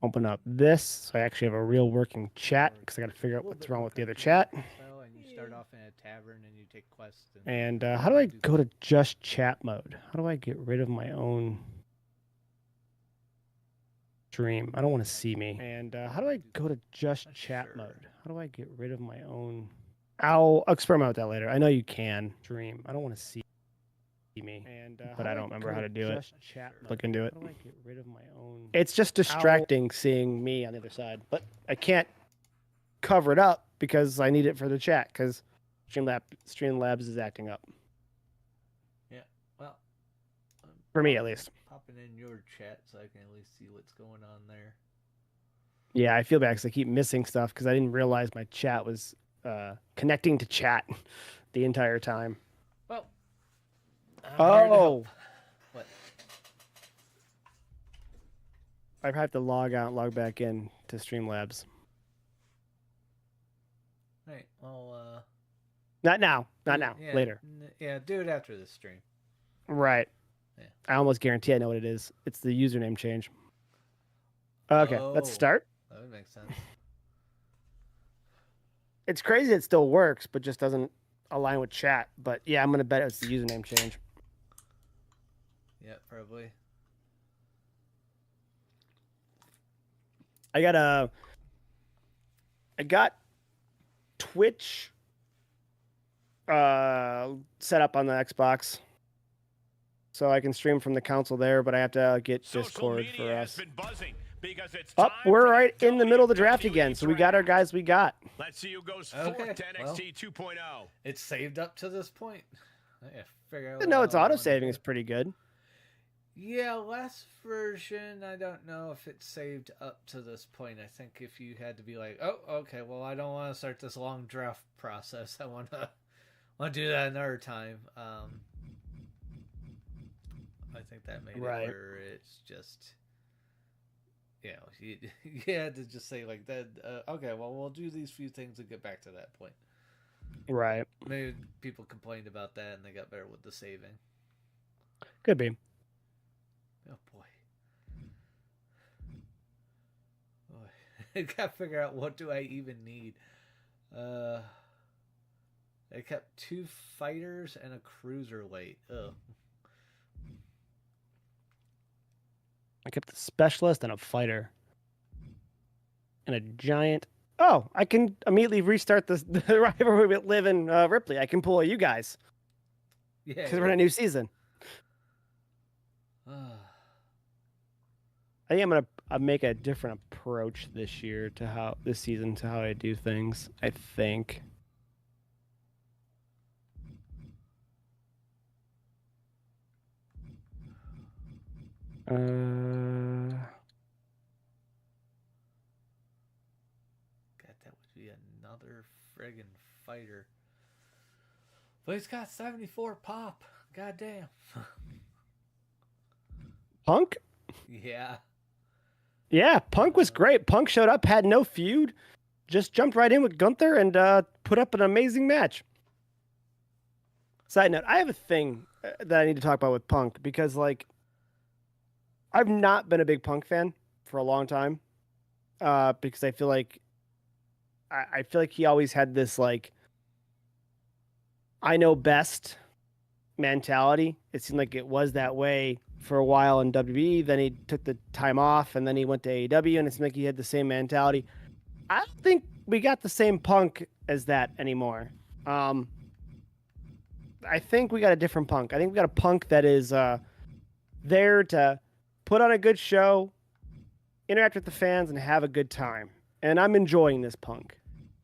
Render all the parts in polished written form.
Open up this so I actually have a real working chat Or because I got to figure a out little what's bit wrong more with the other cartoon chat. style, and you start off in a tavern and you take quests and And how do you I do go things. to just chat mode? How do I get rid of my own stream? I don't want to see me. And how do I go to just Not chat sure. mode? How do I get rid of my own? I'll experiment with that later. I know you can stream. I don't want to see me, and but I don't remember how to do it. Look into it. How do I get rid of my own? It's just distracting seeing me on the other side, but I can't cover it up because I need it for the chat because Streamlabs is acting up Yeah. Well, I'm for me at least. popping in your chat so I can at least see what's going on there. Yeah, I feel bad because I keep missing stuff because I didn't realize my chat was connecting to chat the entire time. Well, I'm here to help. Oh, What? I have to log out and log back in to Streamlabs. Right. Well, Not now. Not now. yeah, Later. yeah. Do it after the stream. Right. Yeah. I almost guarantee I know what it is. It's the username change. Okay, let's Oh, start. that would make sense. It's crazy it still works, but just doesn't align with chat. But yeah, I'm gonna bet it's the username change. Yeah, probably. I got a I got Twitch set up on the Xbox. So I can stream from the console there, but I have to get Discord for us. Up, we're right in the middle of the draft again, so we got our guys we got. Let's see who goes Okay, fourth to well. NXT 2.0. It's saved up to this point. I figure out I what know I it's auto want to saving do. is pretty good. Yeah, last version, I don't know if it saved up to this point. I think if you had to be like, oh, okay, well, I don't want to start this long draft process. I want to do that another time. I think that made it where it's just, you had to just say like that. Okay, well, we'll do these few things and get back to that point. Right. Maybe people complained about that and they got better with the saving. Could be. Oh boy. I gotta figure out what do I even need. I kept 2 fighters and a cruiserweight. Ugh. I kept a specialist and a fighter. And a giant. Oh, I can immediately restart the rivalry with Liv and Ripley. I can pull you guys. Yeah. Because we're in a new season. I think I'm gonna make a different approach this year to how this season to how I do things. I think. God, that would be another friggin' fighter. But he's got 74 pop. God damn. Punk? Yeah. Yeah, Punk was great. Punk showed up, had no feud, just jumped right in with Gunther and put up an amazing match. Side note, I have a thing that I need to talk about with Punk because, like, I've not been a big Punk fan for a long time because I feel like he always had this, like, I know best mentality. It seemed like it was that way for a while in WWE. Then he took the time off, and then he went to AEW, and it seemed like he had the same mentality. I don't think we got the same Punk as that anymore. I think we got a different Punk. I think we got a Punk that is there to put on a good show, interact with the fans, and have a good time. And I'm enjoying this Punk.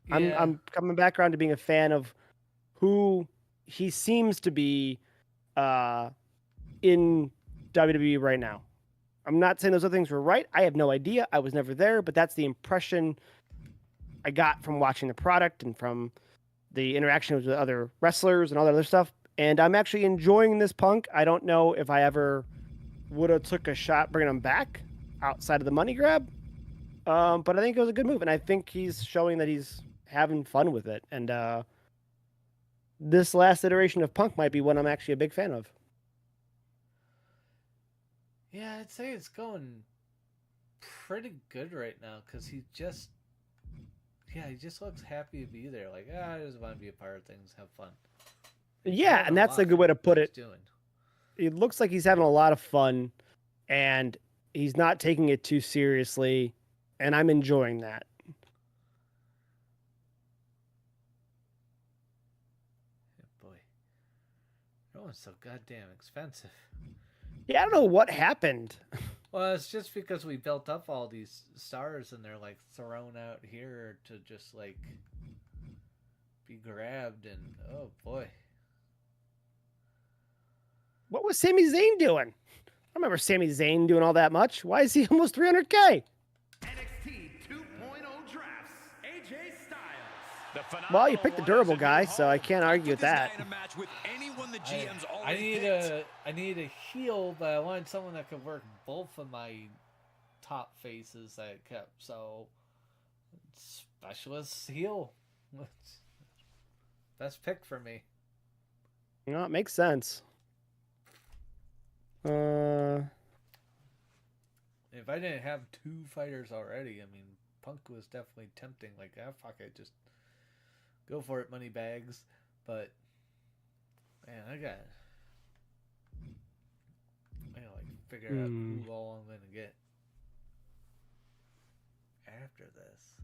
Yeah. I'm coming back around to being a fan of who he seems to be in WWE right now. I'm not saying those other things were right. I have no idea. I was never there, but that's the impression I got from watching the product and from the interaction with other wrestlers and all that other stuff. And I'm actually enjoying this Punk. I don't know if I ever would have took a shot bringing him back outside of the money grab. But I think it was a good move. And I think he's showing that he's having fun with it. And this last iteration of Punk might be one I'm actually a big fan of. Yeah, I'd say it's going pretty good right now because he just looks happy to be there. Like, I just want to be a part of things, have fun. Yeah, and that's a good way to put it. Doing. It looks like he's having a lot of fun, and he's not taking it too seriously, and I'm enjoying that. Oh boy, everyone's so goddamn expensive. Yeah, I don't know what happened. Well, it's just because we built up all these stars and they're like thrown out here to just like be grabbed, and oh boy. What was Sami Zayn doing? I remember Sami Zayn doing all that much. Why is he almost 300K? NXT 2.0 drafts AJ Styles. Well, you picked a durable guy, so I can't argue with that. I need a heel, but I wanted someone that could work both of my top faces that I kept. So, specialist heel, best pick for me. You know, it makes sense. If I didn't have 2 fighters already, I mean, Punk was definitely tempting. Like, fuck it, just go for it, money bags. But man, I gotta like figure out who all I'm gonna get after this.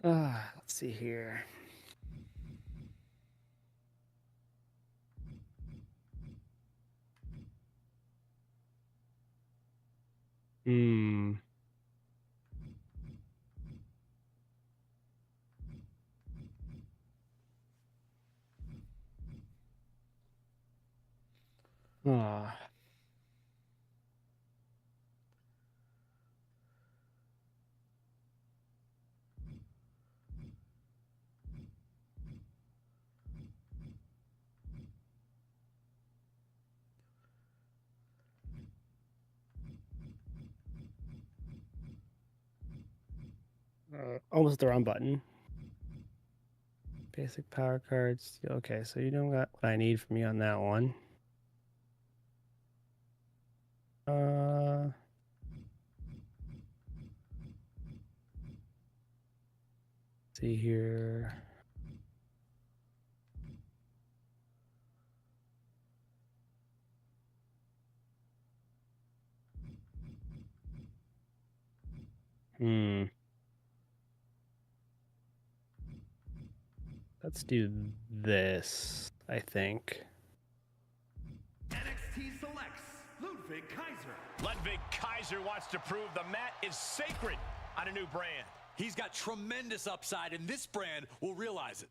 Let's see here. Almost the wrong button. Basic power cards. Okay, so you don't got what I need from you on that one. See here. Let's do this, I think. NXT selects Ludwig Kaiser. Ludwig Kaiser wants to prove the mat is sacred on a new brand. He's got tremendous upside, and this brand will realize it.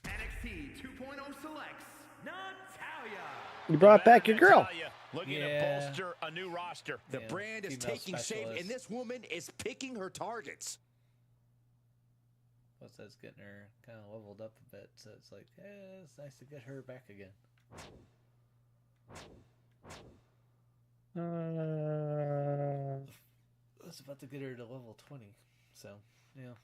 NXT 2.0 selects Natalia. You brought back your girl. Looking to bolster a new roster. The brand is taking shape, and this woman is picking her targets. Plus, that's getting her kind of leveled up a bit, so it's like, it's nice to get her back again. I was about to get her to level 20, so, yeah.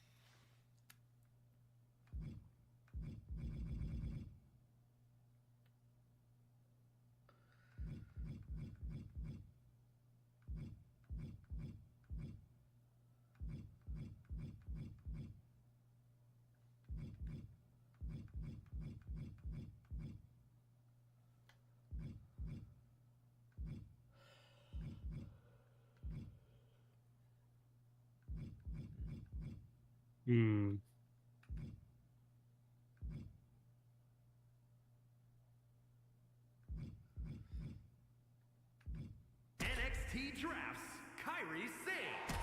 NXT drafts Kairi Sane.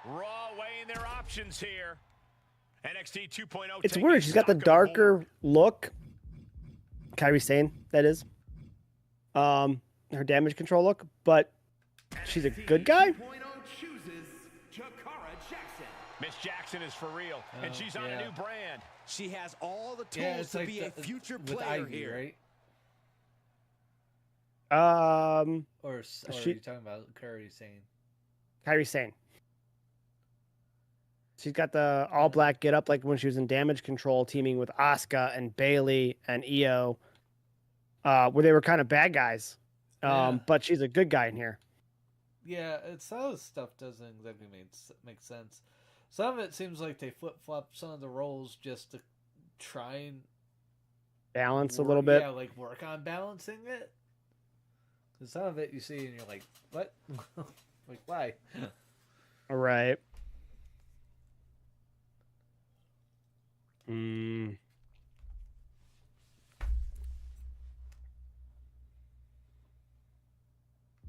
Raw weighing their options here. NXT 2.0. It's weird. She's got the darker look. Kairi Sane, that is. Her damage control look, but she's a good guy. Chooses Jakara Jackson. Miss Jackson is for real, and she's on a new brand. She has all the Yeah, tools it's to like be a future with player Ivy, here. right? Or are you talking about Curry saying? Kairi Sane. She's got the all black get up like when she was in Damage Control, teaming with Asuka and Bailey and Io, where they were kind of bad guys. Yeah. But she's a good guy in here. Yeah, some of the stuff doesn't exactly make sense. Some of it seems like they flip flop some of the roles just to try and Balance a little bit. Yeah, like work on balancing it. Because some of it you see and you're like, what? Like, why? All right. Mm.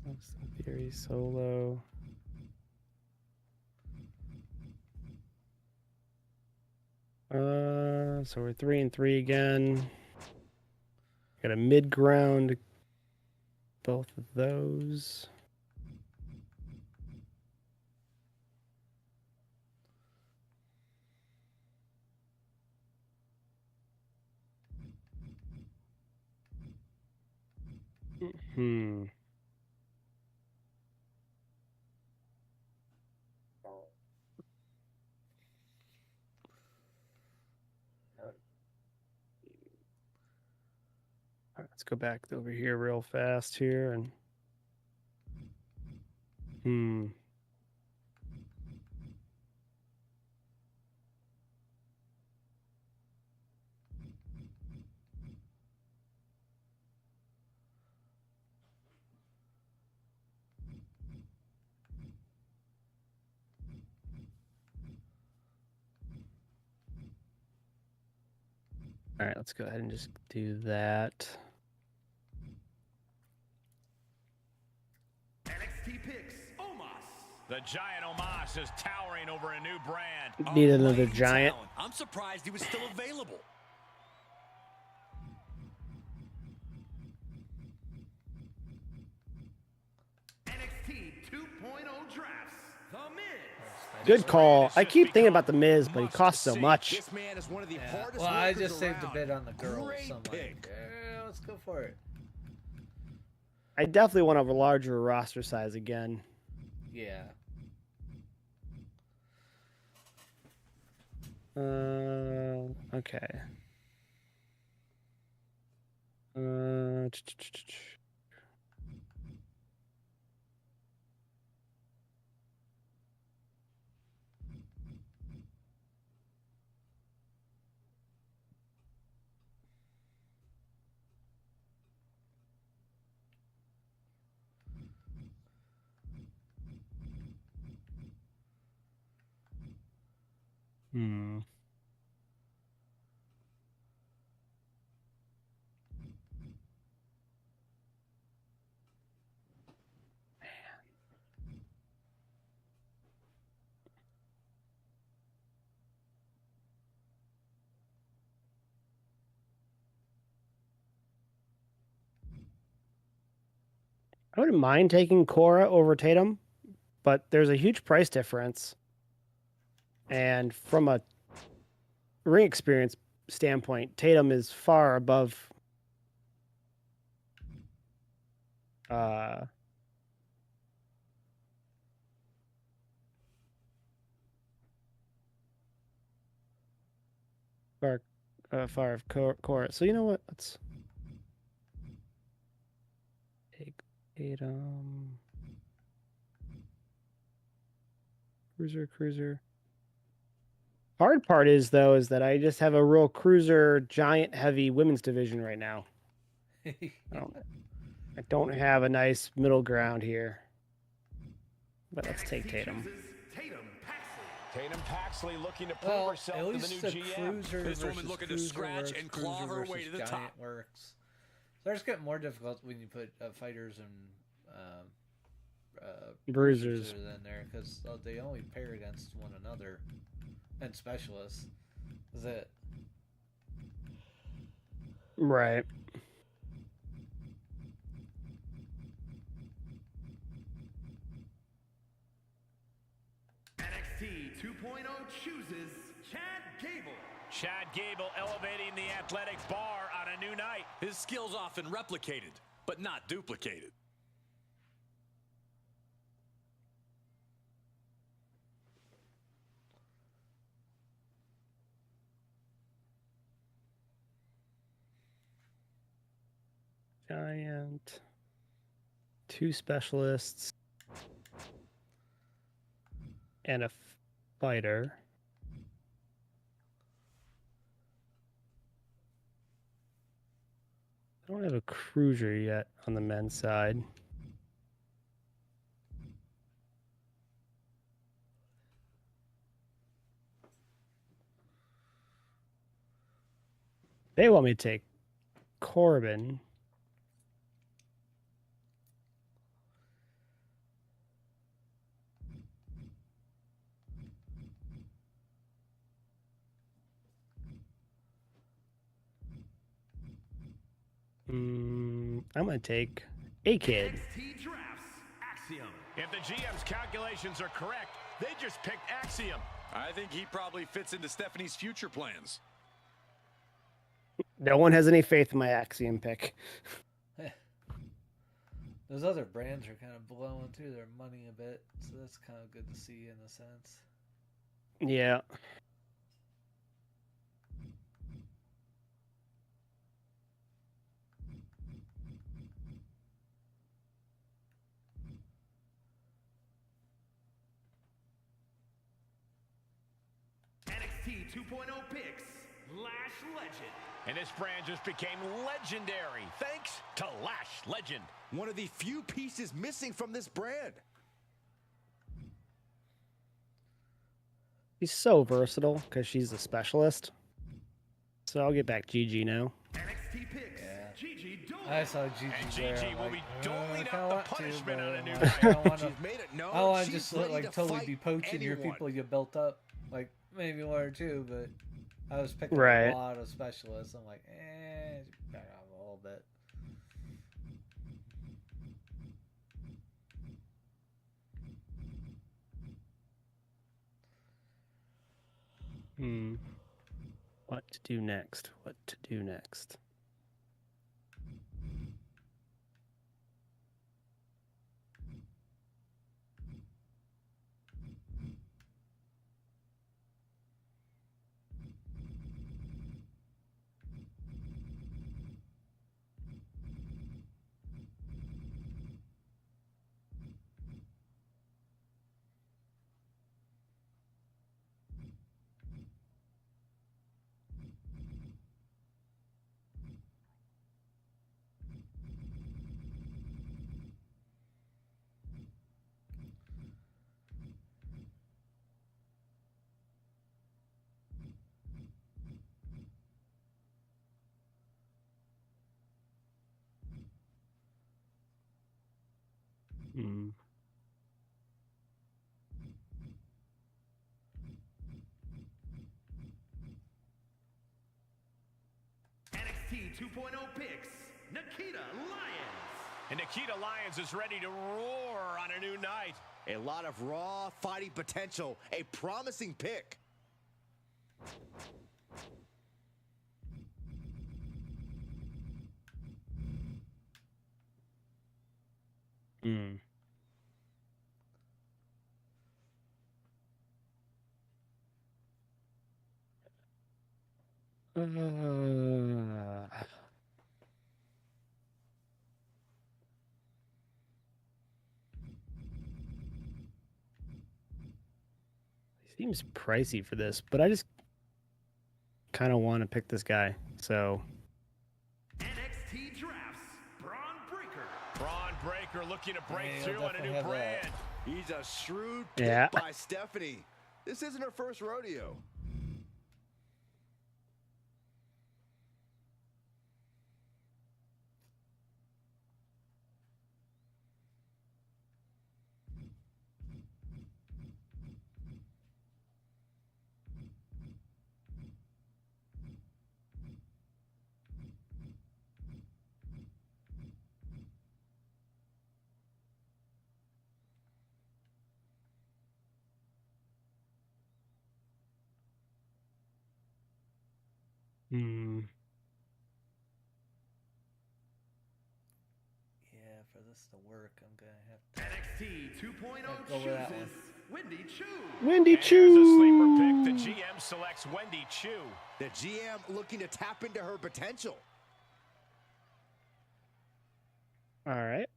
Austin Theory solo. So we're 3-3 again. Got a mid ground. Both of those. Hmm. All right, let's go back over here real fast here and all right, let's go ahead and just do that. NXT picks Omos. The giant Omos is towering over a new brand. Need another giant. I'm surprised he was still available. NXT 2.0 drafts. The Miz. Good call. I keep thinking about the Miz, but he costs so much. This man is one of the hardest Well, I workers just saved a around. bit on the girls. Great So I'm pick. like, yeah, let's go for it. I definitely want a larger roster size again. Yeah. Okay. Hmm. I wouldn't mind taking Cora over Tatum, but there's a huge price difference. And from a ring experience standpoint, Tatum is far above far of Cora. So you know what? Let's take Tatum. Cruiser. Hard part is though is that I just have a real cruiser giant heavy women's division right now. I don't have a nice middle ground here. But let's take Tatum. Tatum Paxley looking to prove herself at to least the new the GM. cruiser This woman versus looking to cruiser scratch works, and claw cruiser her way versus to the giant top. works. So it's getting more difficult when you put fighters and Bruisers in there because they only pair against one another and specialists. Is it? Right. NXT 2.0 chooses Chad Gable. Chad Gable elevating the athletic bar on a new night. His skills often replicated, but not duplicated. Giant. 2 specialists. And a fighter. I don't have a cruiser yet on the men's side. They want me to take Corbin. I'm going to take A-Kid. NXT Drafts Axiom. If the GM's calculations are correct, they just picked Axiom. I think he probably fits into Stephanie's future plans. No one has any faith in my Axiom pick. Those other brands are kind of blowing through their money a bit, so that's kind of good to see in a sense. Yeah. NXT 2.0 picks Lash Legend. And this brand just became legendary thanks to Lash Legend. One of the few pieces missing from this brand. He's so versatile because she's a specialist. So I'll get back GG now. NXT picks Gigi Dolan. I saw Gigi And there. Gigi I'm will like, be doling I out want the punishment to, on a new but I don't want to. She's made it known I don't want to she's just ready like to totally fight be poaching your anyone. people you built up. Like maybe 1 or 2, but I was picking Right. a lot of specialists. I'm like, back off a little bit. What to do next? What to do next? NXT 2.0 picks Nikita Lyons. And Nikita Lyons is ready to roar on a new night. A lot of raw fighting potential. A promising pick. Seems pricey for this, but I just kind of want to pick this guy. So NXT Drafts Braun Breaker. Braun Breaker looking to break Yeah, through on a definitely new have brand. that. He's a shrewd pick Yeah. by Stephanie. This isn't her first rodeo. Yeah, for this to work, I'm gonna have NXT 2.0 go with that one. chooses Wendy Chu. Wendy And here's a sleeper pick. The Choo. GM selects Wendy Chu. The GM looking to tap into her potential. All right.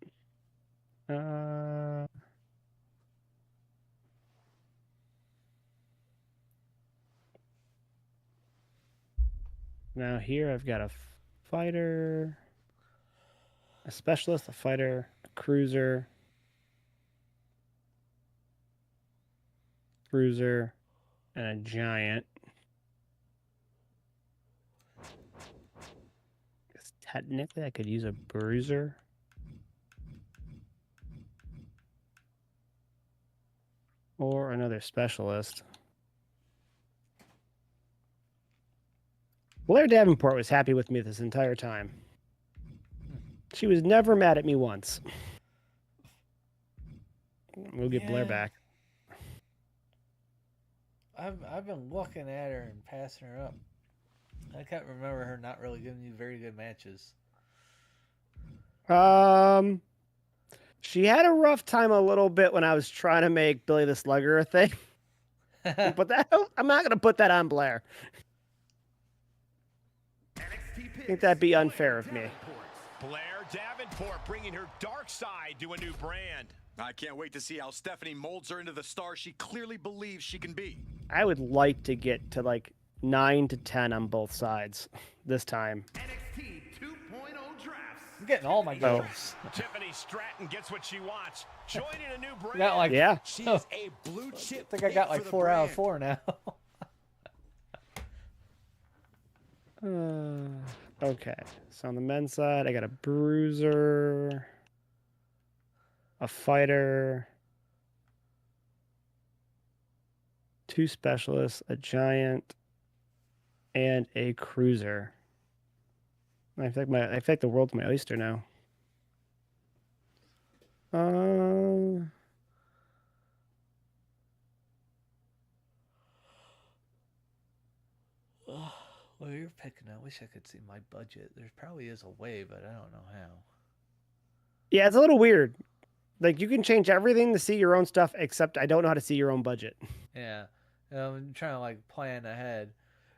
Now here I've got a fighter, a specialist, a fighter, a cruiser, and a giant. Guess technically I could use a bruiser. Or another specialist. Blair Davenport was happy with me this entire time. She was never mad at me once. We'll get Blair back. I've been looking at her and passing her up. I can't remember her not really giving you very good matches. She had a rough time a little bit when I was trying to make Billy the Slugger a thing. But that I'm not gonna put that on Blair. I think that'd be unfair of me. Blair Davenport bringing her dark side to a new brand. I can't wait to see how Stephanie molds her into the star she clearly believes she can be. I would like to get to like 9 to 10 on both sides this time. NXT 2.0 drafts. I'm getting all my goals. Tiffany Stratton gets what she wants. Joining a new brand. Got like Yeah. She is a blue chip. I think I got like pick for the 4 out of brand. 4 now. Okay. So on the men's side, I got a bruiser, a fighter, 2 specialists, a giant, and a cruiser. I feel like the world's my oyster now. Well, you're picking. I wish I could see my budget. There probably is a way, but I don't know how. Yeah, it's a little weird. Like you can change everything to see your own stuff, except I don't know how to see your own budget. Yeah, I'm trying to like plan ahead.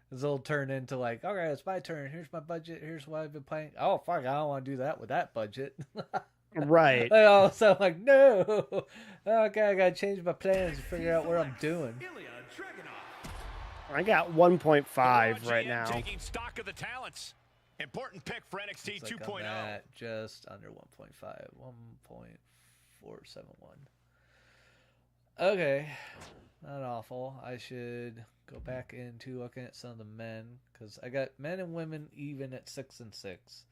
This will turn into like, okay, it's my turn. Here's my budget. Here's what I've been playing. Oh fuck, I don't want to do that with that budget. Right. So I'm like, no. Okay, I gotta change my plans and figure out what I'm doing. Ilya Dragunov. I got 1.5 right GM now. Taking stock of the talents. Important pick for NXT It's like 2.0. I'm at just under 1.5, 1.471. Okay, not awful. I should go back into looking at some of the men because I got men and women even at 6 and 6.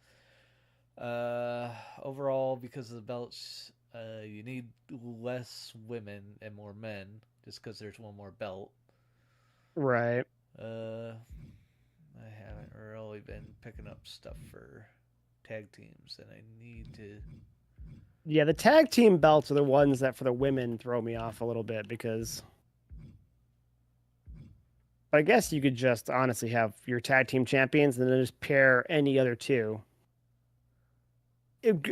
Overall, because of the belts, you need less women and more men just because there's one more belt. Right. I haven't really been picking up stuff for tag teams, and I need to. Yeah, the tag team belts are the ones that for the women throw me off a little bit because I guess you could just honestly have your tag team champions and then just pair any other two.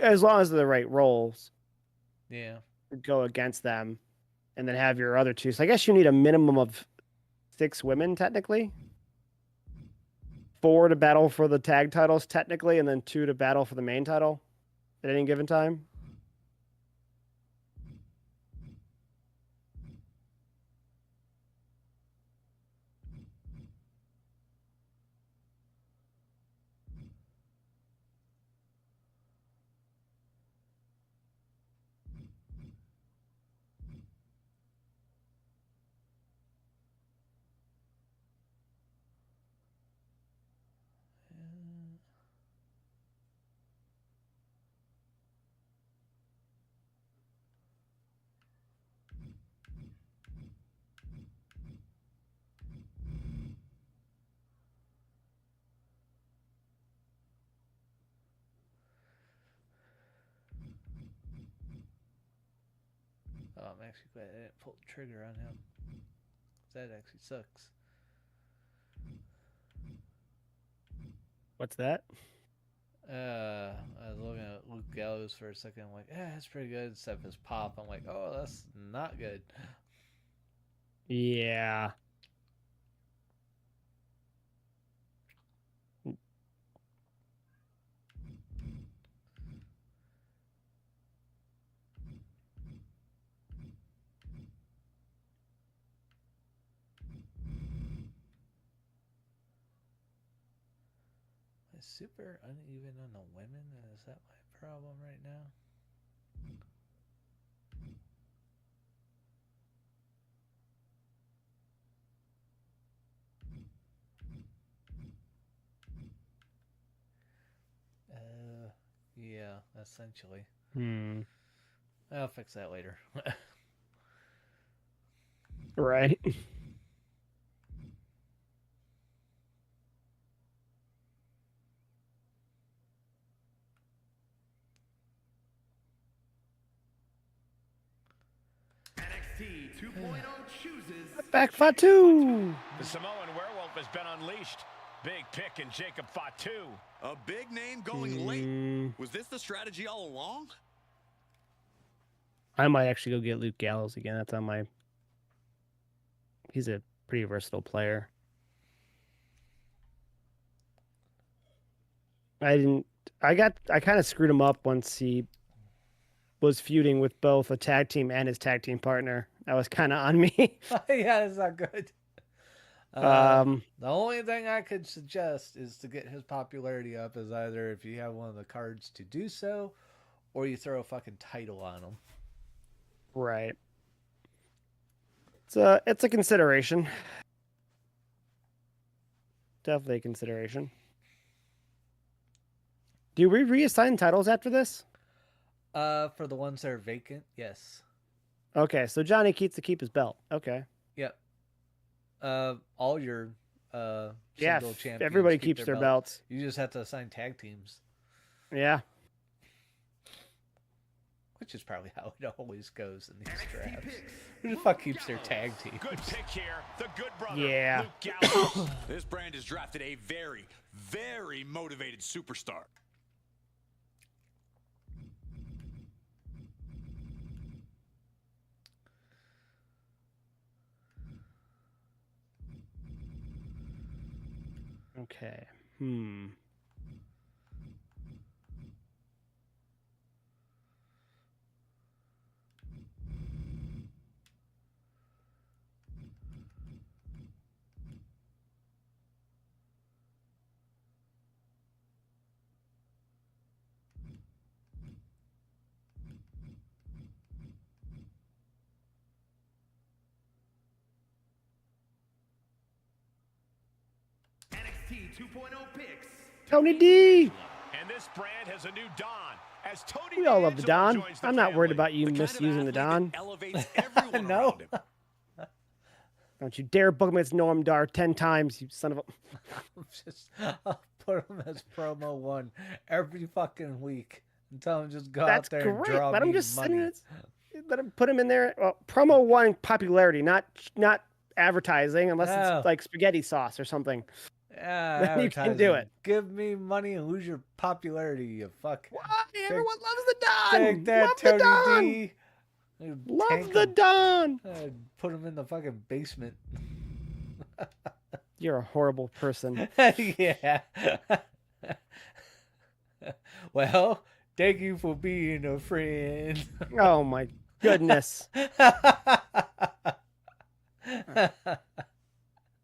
As long as they're the right roles, Yeah. go against them and then have your other two. So I guess you need a minimum of 6 women technically. 4 to battle for the tag titles technically, and then 2 to battle for the main title at any given time. Oh, I'm actually glad I didn't pull the trigger on him. That actually sucks. What's that? I was looking at Luke Gallows for a second. I'm like, yeah, that's pretty good. Except his pop. I'm like, oh, that's not good. Yeah. It's super uneven on the women. Is that my problem right now? Yeah, essentially. I'll fix that later. Right. NXT 2.0 chooses Back Fatu. The Samoan werewolf has been unleashed. Big pick in Jacob Fatu. A big name going late. Was this the strategy all along? I might actually go get Luke Gallows again. That's on my. He's a pretty versatile player. I kind of screwed him up once he was feuding with both a tag team and his tag team partner. That was kind of on me. Yeah, that's not good. Um, The only thing I could suggest is to get his popularity up is either if you have one of the cards to do so, or you throw a fucking title on him. Right. It's a consideration. Definitely a consideration. Do we reassign titles after this? For the ones that are vacant, yes. Okay, so Johnny gets to keep his belt. Okay. Yep. All your Yeah, single champions everybody keep keeps their belts. You just have to assign tag teams. Yeah. Which is probably how it always goes in these drafts. Who the fuck keeps their tag teams? Good pick here. The good brother, Yeah. Luke Gallows. This brand has drafted a very, very motivated superstar. Okay. NXT 2.0 picks. Tony D. And this brand has a new Don. As Tony We all love the D'Angelo Don. joins the I'm not worried family. about you The kind of misusing the athlete Don. that elevates everyone No. around him. Don't you dare book him as Norm Dar 10 times, you son of a. I'll put him as promo one every fucking week and tell him just go That's out there and great. draw Let me him just money. let him put him in there. Well, promo one popularity, not advertising, unless No. it's like spaghetti sauce or something. Yeah, Then you can do advertising. it. Give me money and lose your popularity, you fuck. Why? Everyone loves the Don. Take that, Love the Tony Don. D. Love Tank the him. Don. Put him in the fucking basement. You're a horrible person. Yeah. Well, thank you for being a friend. Oh my goodness.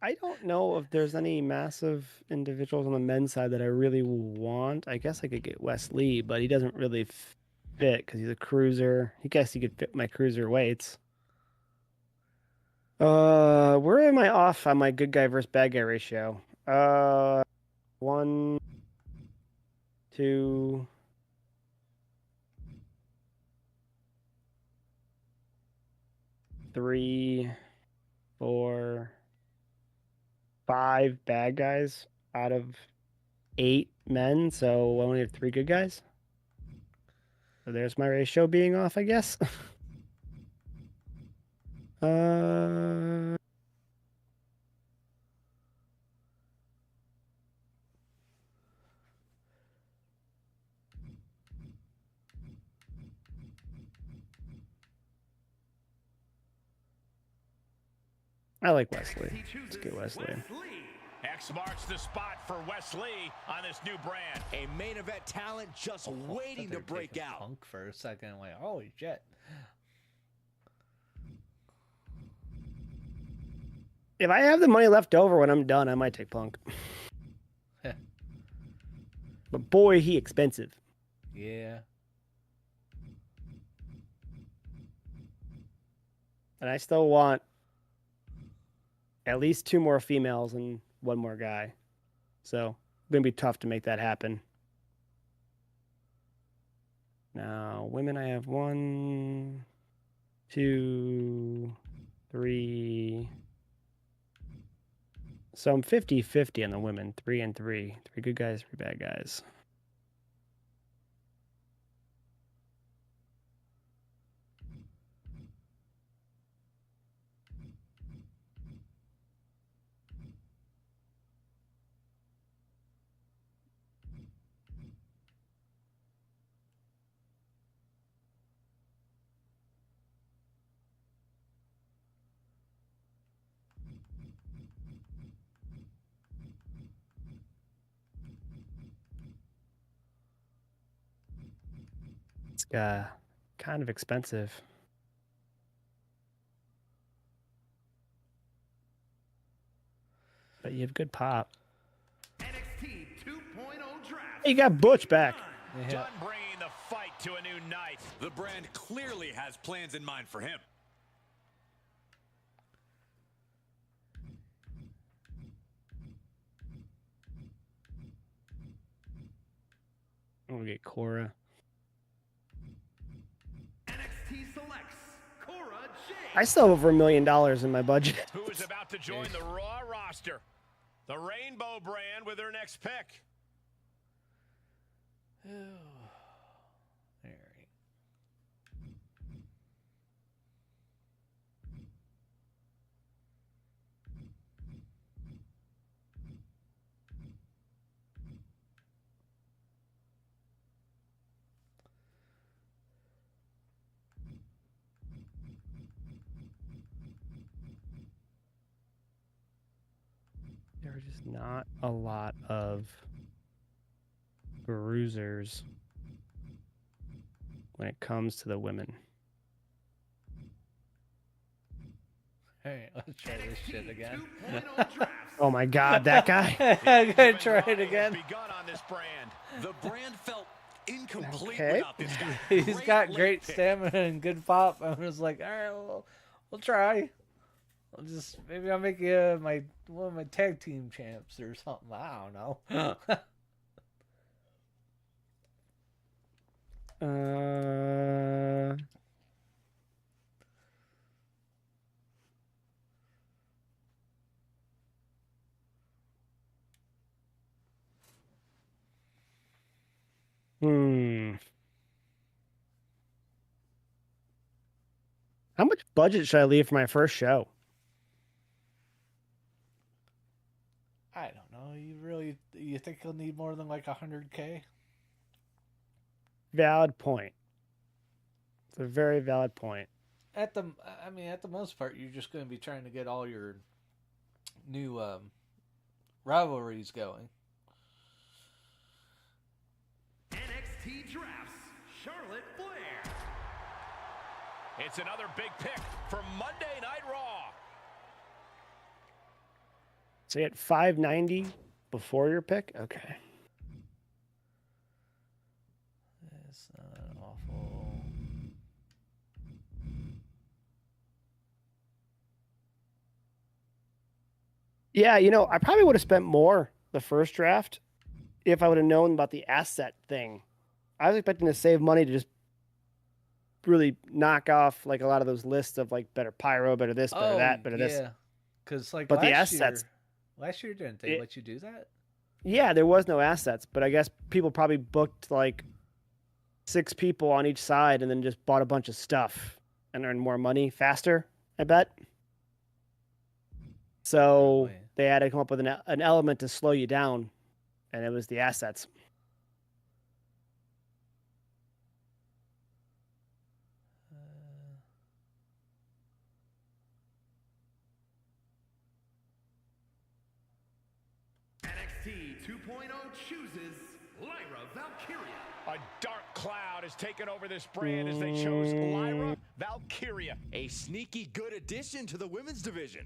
I don't know if there's any massive individuals on the men's side that I really want. I guess I could get Wes Lee, but he doesn't really fit because he's a cruiser. I guess he could fit my cruiser weights. Where am I off on my good guy versus bad guy ratio? 1, 2, 3, 4, 5 bad guys out of 8 men, so I only have 3 good guys. So there's my ratio being off, I guess. I like Wesley. Let's get Wesley. X marks the spot for Wesley on this new brand. A main event talent just waiting to break out. Punk for a second, like, holy shit. If I have the money left over when I'm done, I might take Punk. But boy, he expensive. Yeah. And I still want at least 2 more females and 1 more guy. So it's going to be tough to make that happen. Now, women, I have 1, 2, 3. So I'm 50-50 on the women. 3 and 3. 3 good guys, 3 bad guys. It's kind of expensive. But you have good pop. NXT 2.0 draft. You got Butch back. Done bringing the fight to a new night. The brand clearly has plans in mind for him. I'm going to get Cora. NXT selects Cora Jade. I still have over $1 million in my budget. Who is about to join the Raw roster? The Rainbow brand with their next pick. All right. There are just not a lot of bruisers when it comes to the women. All right, let's try this shit again. 2.0 draft. Oh my God, that guy. I'm gonna try it again. Begun on this brand. The brand felt incomplete Okay. without this guy. He's got late great pick. stamina and good pop. I was like, all right, we'll try. Maybe I'll make you one of my tag team champs or something. I don't know. How much budget should I leave for my first show? I don't know. You think he'll need more than like 100K? Valid point. It's a very valid point. At the most part, you're just going to be trying to get all your new rivalries going. NXT drafts Charlotte Flair. It's another big pick for Monday Night Raw. So you had 590 before your pick? Okay. It's not awful. Yeah, I probably would have spent more the first draft if I would have known about the asset thing. I was expecting to save money to just really knock off like a lot of those lists of like better pyro, better this, better that, better this. Yeah, because like But the last assets, last year didn't they let you do that? yeah, there was no assets, but I guess people probably booked like 6 people on each side and then just bought a bunch of stuff and earned more money faster, I bet. So Probably. they had to come up with an element to slow you down, and it was the assets. NXT 2.0 chooses Lyra Valkyria. A dark cloud has taken over this brand as they chose Lyra Valkyria. A sneaky good addition to the women's division.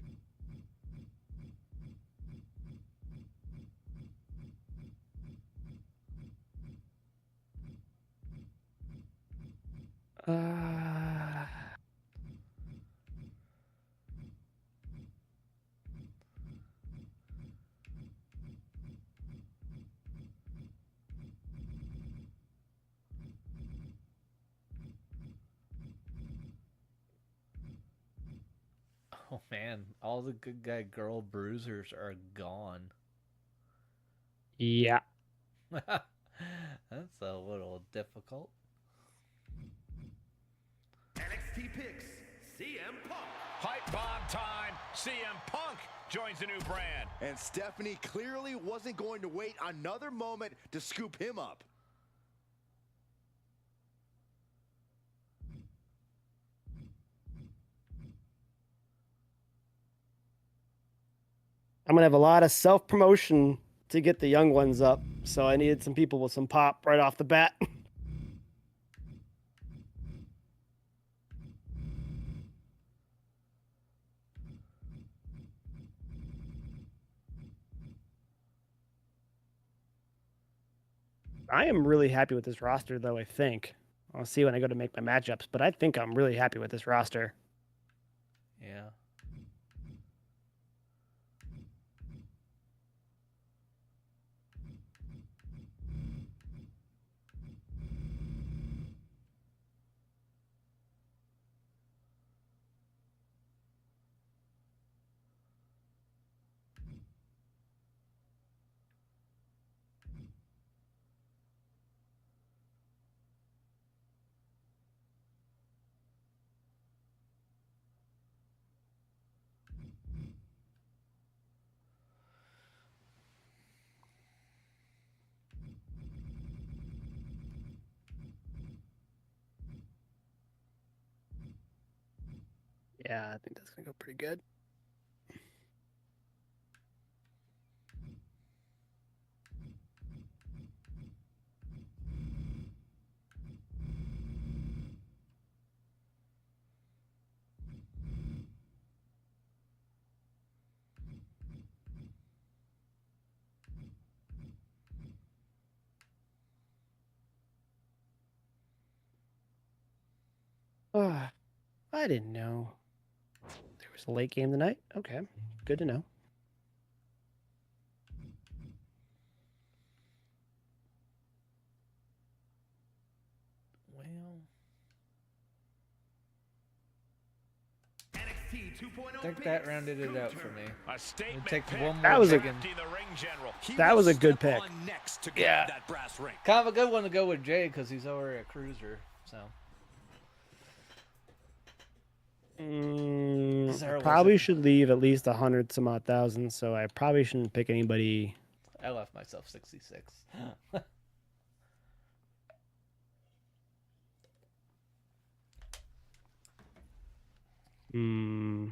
Oh man, all the good guy girl bruisers are gone. Yeah. That's a little difficult. NXT picks CM Punk. Hype bomb time. CM Punk joins the new brand. And Stephanie clearly wasn't going to wait another moment to scoop him up. I'm going to have a lot of self-promotion to get the young ones up. So I needed some people with some pop right off the bat. I am really happy with this roster, though, I think. I'll see when I go to make my matchups, but I think I'm really happy with this roster. Yeah. Yeah, I think that's going to go pretty good. Oh, I didn't know there was a late game tonight. Okay, good to know. Well, NXT 2.0 I think that rounded it out for me. A statement It takes pick. one more That was a- pick and- The ring general. That was a good pick. Next to Yeah. grab that brass ring. kind of a good one to go with Jay because he's over at Cruiser. So Sarah Probably wasn't- should leave at least 100 some odd thousand, so I probably shouldn't pick anybody. I left myself 66. Hmm.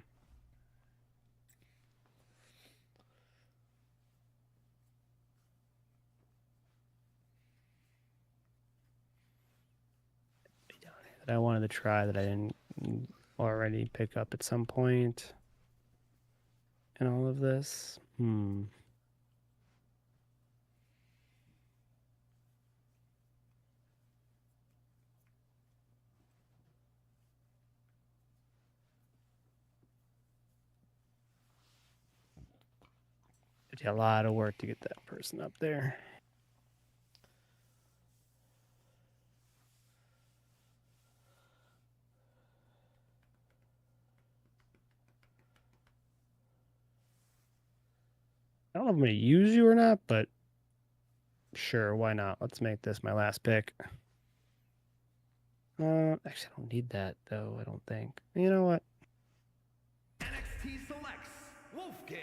That I wanted to try that I didn't already pick up at some point in all of this. It's a lot of work to get that person up there. I don't know if I'm going to use you or not, but sure, why not? Let's make this my last pick. Actually, I don't need that, though, I don't think. You know what? NXT selects Wolfgang.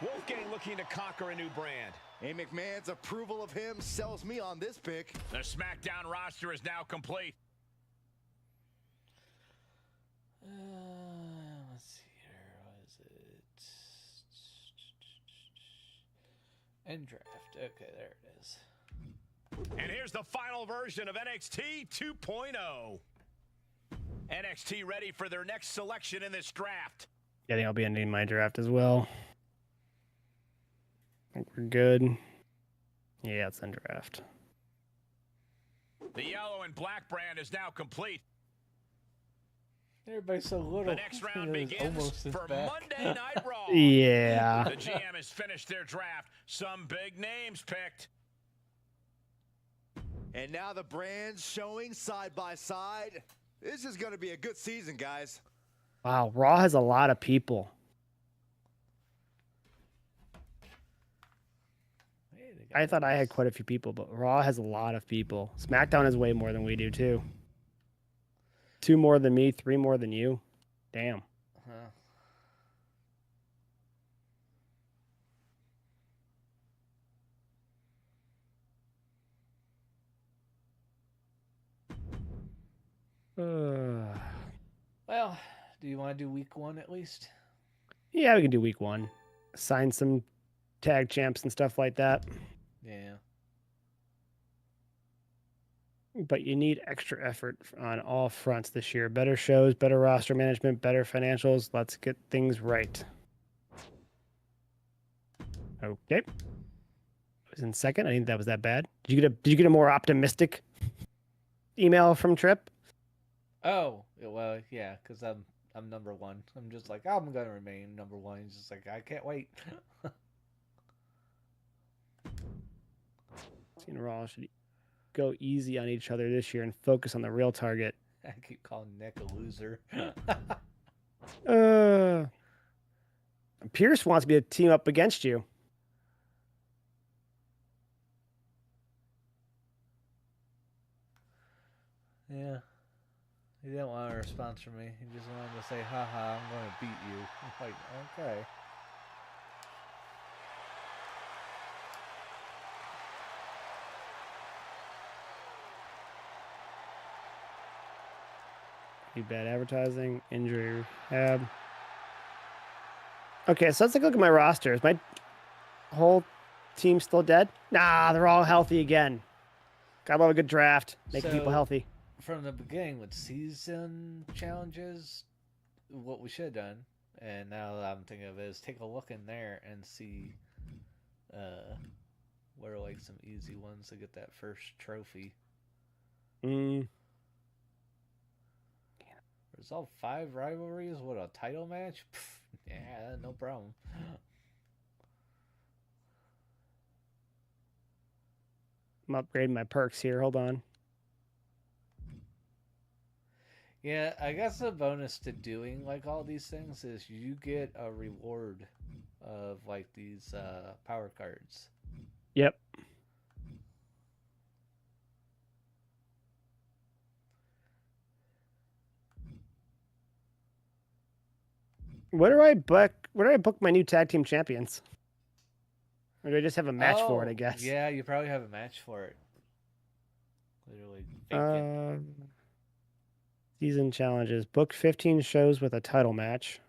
Wolfgang looking to conquer a new brand. A McMahon's approval of him sells me on this pick. The SmackDown roster is now complete. Let's see here. What is it? And draft. Okay, there it is. And here's the final version of NXT 2.0. NXT ready for their next selection in this draft. Yeah, I think I'll be ending my draft as well. I think we're good. Yeah, it's in draft. The yellow and black brand is now complete. Everybody's so little. The next round It is begins almost his for back. Monday Night Raw. Yeah. The GM has finished their draft. Some big names picked. And now the brands showing side by side. This is going to be a good season, guys. Wow, Raw has a lot of people. Hey, they got I thought I had this. quite a few people, but Raw has a lot of people. SmackDown has way more than we do, too. 2 more than me, 3 more than you. Damn. Huh. Well, do you want to do week 1 at least? Yeah, we can do week 1. Sign some tag champs and stuff like that. Yeah. But you need extra effort on all fronts this year. Better shows, better roster management, better financials. Let's get things right. Okay. I was in second. I think that was that bad. Did you get a more optimistic email from Tripp? Oh, well, yeah, because I'm number 1. I'm just like, I'm gonna remain number 1. He's just like, I can't wait. Cena and Raw should go easy on each other this year and focus on the real target. I keep calling Nick a loser. Pierce wants me to team up against you. Yeah. He didn't want a response from me. He just wanted to say, haha, I'm going to beat you. I'm like, okay. Need bad advertising, injury rehab. Okay, so let's take a look at my roster. Is my whole team still dead? Nah, they're all healthy again. Gotta love a good draft. Making people So- healthy. From the beginning with season challenges, what we should have done, and now that I'm thinking of it, is take a look in there and see what are like some easy ones to get that first trophy. Resolve 5 rivalries with a title match? Pff, yeah, no problem. I'm upgrading my perks here. Hold on. Yeah, I guess the bonus to doing like all these things is you get a reward of like these power cards. Yep. Where do I book my new tag team champions? Or do I just have a match for it, I guess? Yeah, you probably have a match for it. Literally vacant. Season challenges. Book 15 shows with a title match.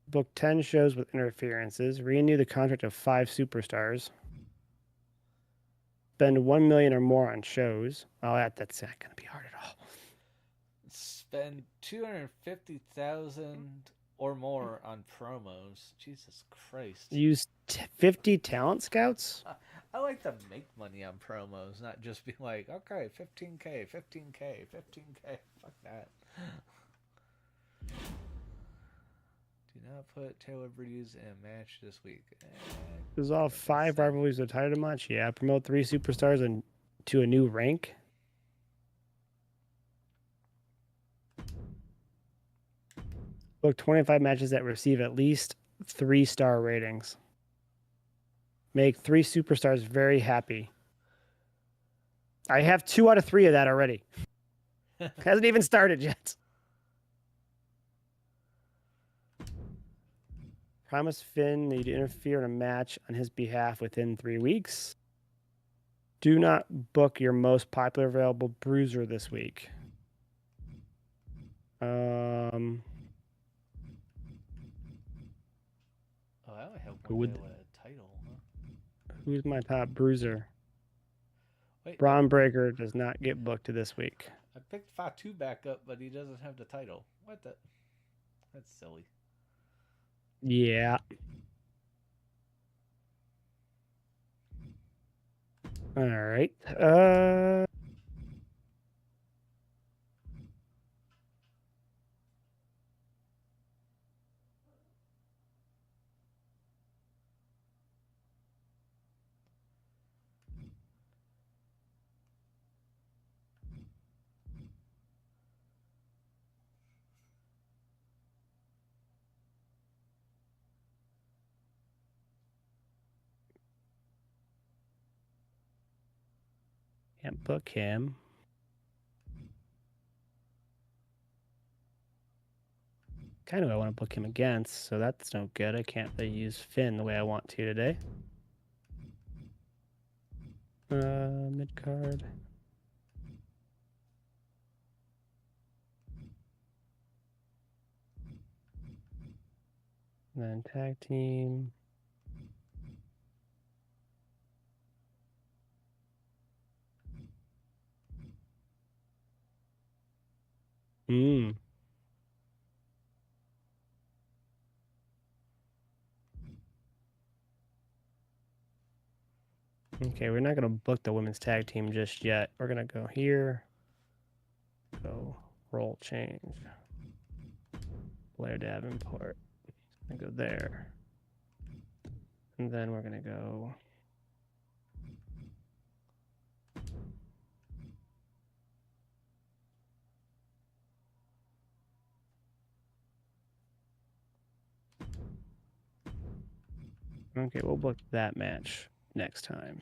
Book 10 shows with interferences. Renew the contract of 5 superstars. Spend 1 million or more on shows. Oh, that's not going to be hard at all. Spend 250,000 or more on promos. Jesus Christ. Use 50 talent scouts? I like to make money on promos, not just be like, okay, 15K, 15K, 15K. Fuck that. Do not put Taylor Breeze in a match this week. Resolve 5 rivalries with a title match. Yeah, promote 3 superstars and to a new rank. Book 25 matches that receive at least 3-star ratings. Make 3 superstars very happy. I have 2 out of 3 of that already. Hasn't even started yet. Promise Finn that you'd interfere in a match on his behalf within 3 weeks. Do not book your most popular available bruiser this week. Oh, I only have Who one would- guy with a title, huh? Who's my top bruiser? Wait, Braun Breaker does not get booked this week. I picked Fatu back up, but he doesn't have the title. What the? That's silly. Yeah. All right. Can't book him. Kind of I want to book him against, so that's no good. I can't really use Finn the way I want to today. Mid card. Then tag team. Hmm. Okay, we're not going to book the women's tag team just yet. We're going to go here. Go role change. Blair Davenport. Gonna go there. And then we're going to go. Okay, we'll book that match next time.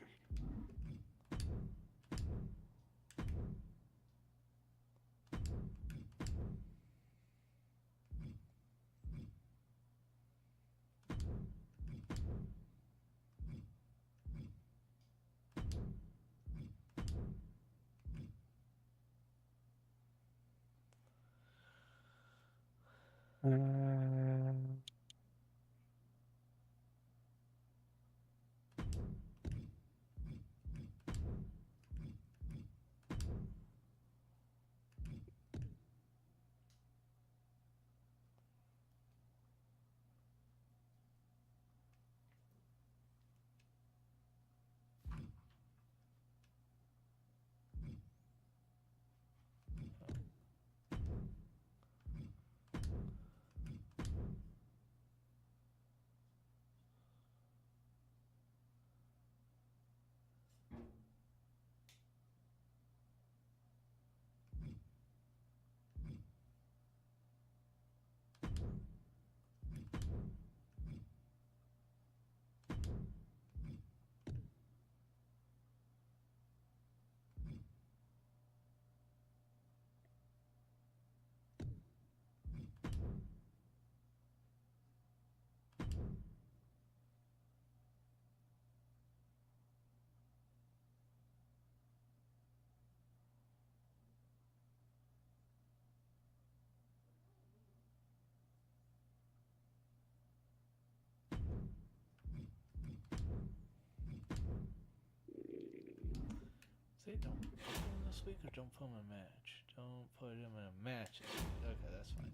See, don't put him this week or don't put him in a match. Don't put him in a match. Okay, that's fine.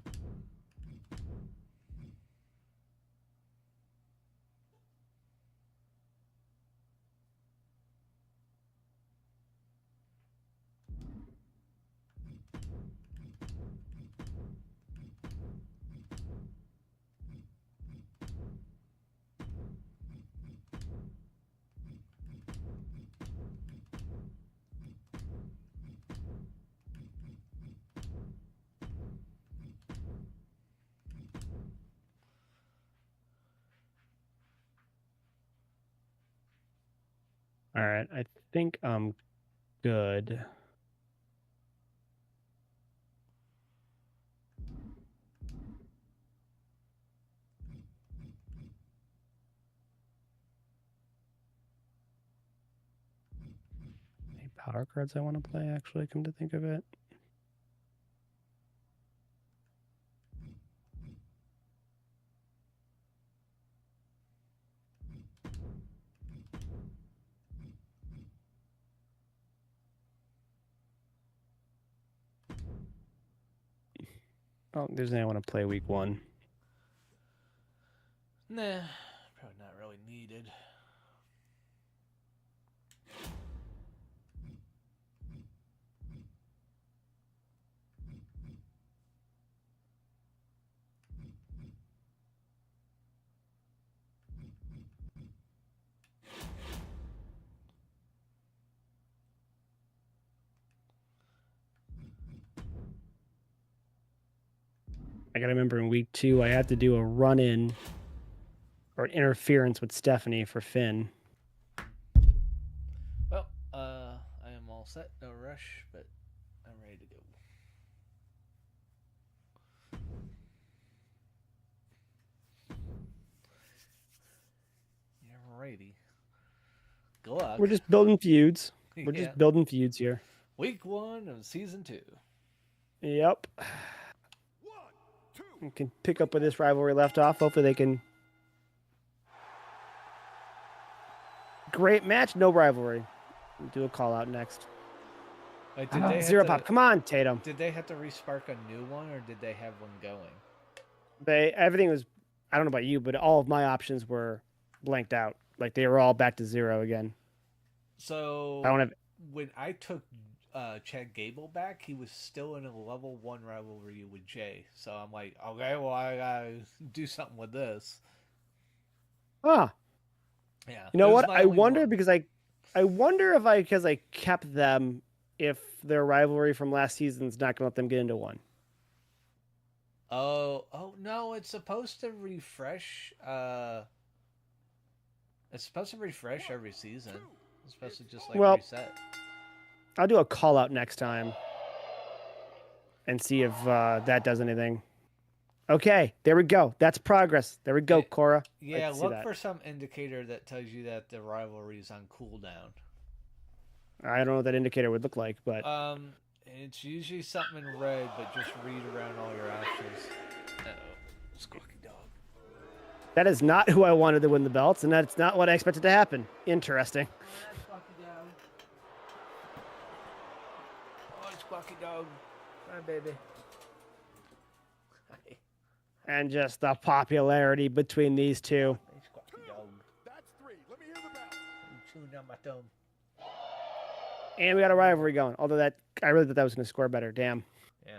All right, I think I'm good. Any power cards I want to play, actually, come to think of it. Oh, there's anyone want to play week 1. Nah, probably not really needed. I gotta remember in week 2, I have to do a run-in or interference with Stephanie for Finn. Well, I am all set. No rush, but I'm ready to go. Yeah, righty. Good luck. We're just building feuds. We're Yeah. just building feuds here. Week 1 of season 2. Yep. We can pick up where this rivalry left off. Hopefully they can. Great match, no rivalry. We'll do a call out next. Wait, did they have Zero to, pop. Come on, Tatum. Did they have to respark a new one, or did they have one going? Everything was. I don't know about you, but all of my options were blanked out. Like they were all back to 0 again. So I don't have. when I took Chad Gable back, he was still in a level 1 rivalry with Jay. So I'm like, okay, well I gotta do something with this. Ah, Yeah. you know it was what? my I only wonder one. because I wonder if because I kept them, if their rivalry from last season's not gonna let them get into one. Oh no, it's supposed to refresh. It's supposed to refresh every season. It's supposed to just like Well, reset. I'll do a call out next time and see if that does anything. Okay, there we go. That's progress. There we go, Yeah, Cora. Yeah, Like to see look that. for some indicator that tells you that the rivalry is on cooldown. I don't know what that indicator would look like, but It's usually something in red, but just read around all your options. Uh-oh. Squawky dog. that is not who I wanted to win the belts, and that's not what I expected to happen. Interesting. Squawky dog. Oh, Squawky dog. Hi, baby. Hi. And just the popularity between these two. Hey, Squawky dog. That's 3. Let me hear the bell. I'm chewing down my thumb. And we got a rivalry going. Although I really thought that was going to score better. Damn. Yeah.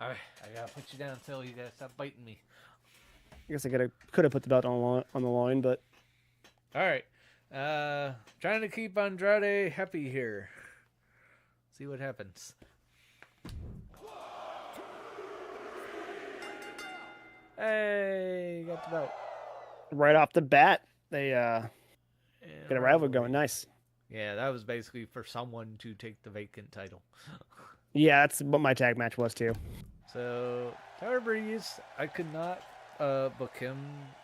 Alright, I gotta put you down until you gotta stop biting me. I guess I could have put the belt on the line, but Alright. Trying to keep Andrade happy here. See what happens. Hey, got the belt. right off the bat, they Yeah, got a rivalry going. Nice. Yeah, that was basically for someone to take the vacant title. Yeah, that's what my tag match was too. So, Tyler Breeze, I could not book him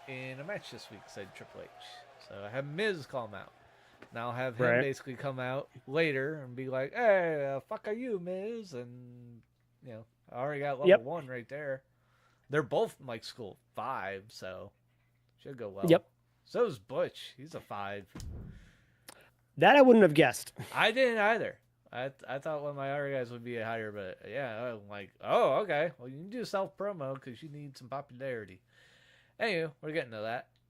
in a match this week, said Triple H. So I have Miz call him out. Now I'll have him Right. basically come out later and be like, hey, fuck are you, Miz? And, you know, I already got level Yep. 1 right there. They're both Mike School 5, so should go well. Yep. So is Butch. He's a 5. That I wouldn't have guessed. I didn't either. I thought one of my other guys would be higher, but yeah, I'm like, oh, okay. Well, you can do self promo because you need some popularity. Anyway, we're getting to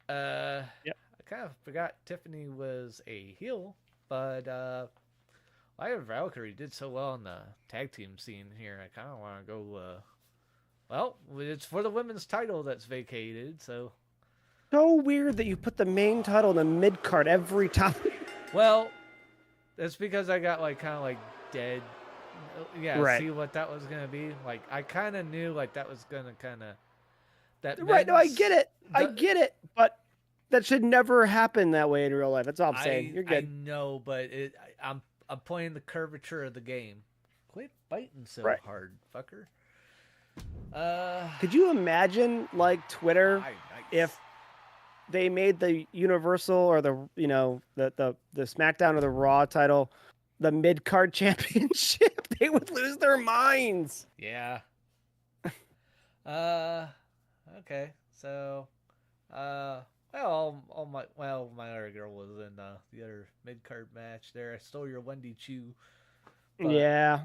that. Yep. I kind of forgot Tiffany was a heel, but Lyra Valkyrie did so well in the tag team scene here. I kind of want to go. Well, it's for the women's title that's vacated, so. So weird that you put the main title in the mid card every time. Well, that's because I got like kind of like dead. Yeah, Right. see what that was gonna be. Like I kind of knew like that was gonna kind of that. Right? No, I men's- get it. I the- get it. But that should never happen that way in real life. That's all I'm saying. You're I good. know, but I'm playing the curvature of the game. Quit biting so Right. hard, fucker. Could you imagine like Twitter Nice. if they made the Universal or the the SmackDown or the Raw title the mid card championship? They would lose their minds. Yeah. Okay. So, my other girl was in the other mid card match there. I stole your Wendy Chu. But, Yeah.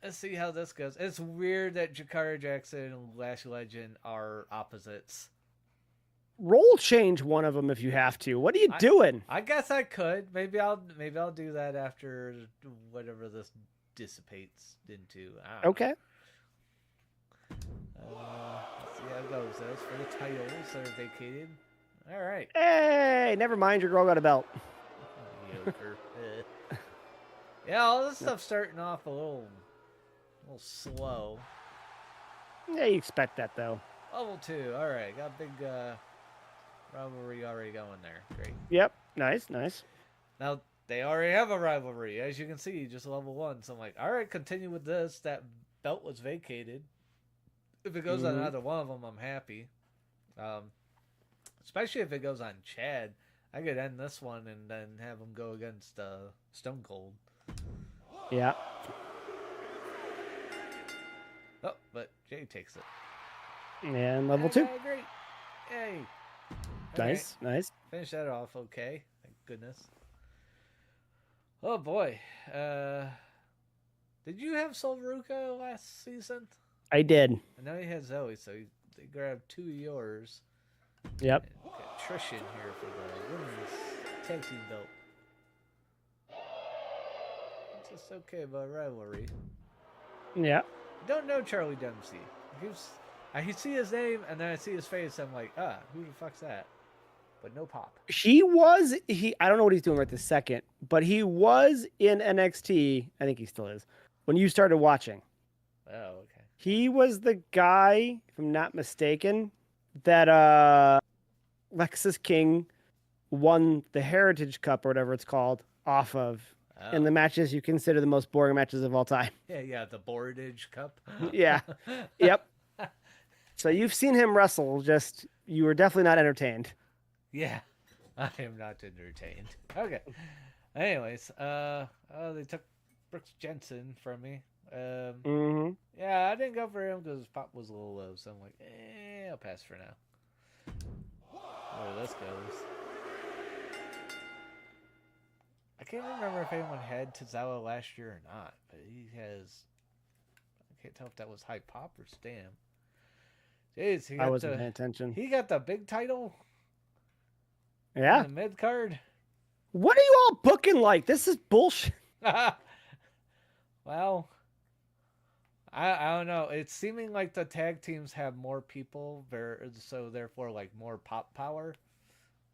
let's see how this goes. It's weird that Jakara Jackson and Lash Legend are opposites. Role change one of them if you have to. What are you doing? I guess I could. Maybe I'll do that after whatever this dissipates into. Okay. Let's see how it goes. As for the titles that are vacated. All right. Hey, never mind. Your girl got a belt. Mediocre. Yeah, all this stuff's starting off a little slow. Yeah, you expect that though. Level 2. All right. Got a big rivalry already going there. Great. Yep. Nice, nice. Now, they already have a rivalry. As you can see, just level 1. So I'm like, all right, continue with this. That belt was vacated. If it goes on either one of them, I'm happy. Especially if it goes on Chad. I could end this one and then have him go against Stone Cold. Yeah. Oh, but Jay takes it. And level 2. Great. Yay. Nice, nice. Finish that off okay. Thank goodness. Oh, boy. Did you have Sol Ruka last season? I did. I know he had Zoe, so they grabbed 2 of yours. Yep. And got Trish in here for the women's tag team belt. It's just okay about rivalry. Yeah. I don't know Charlie Dempsey. I see his name and then I see his face. I'm like, who the fuck's that? But no pop. I don't know what he's doing right this second, but he was in NXT. I think he still is. When you started watching. Oh, okay. He was the guy, if I'm not mistaken, that Lexus King won the Heritage Cup or whatever it's called off of in the matches you consider the most boring matches of all time. Yeah, the Boardage Cup. Yeah. Yep. So you've seen him wrestle, just you were definitely not entertained. Yeah. I am not entertained. Okay. Anyways, they took Brooks Jensen from me. Yeah, I didn't go for him because his pop was a little low, so I'm like, I'll pass for now. Where this goes. I can't remember if anyone had Tozawa last year or not, but he has. I can't tell if that was high pop or Stam. Jeez, I wasn't paying attention. He got the big title. Yeah. The mid card. What are you all booking like? This is bullshit. Well, I don't know. It's seeming like the tag teams have more people, so therefore like more pop power,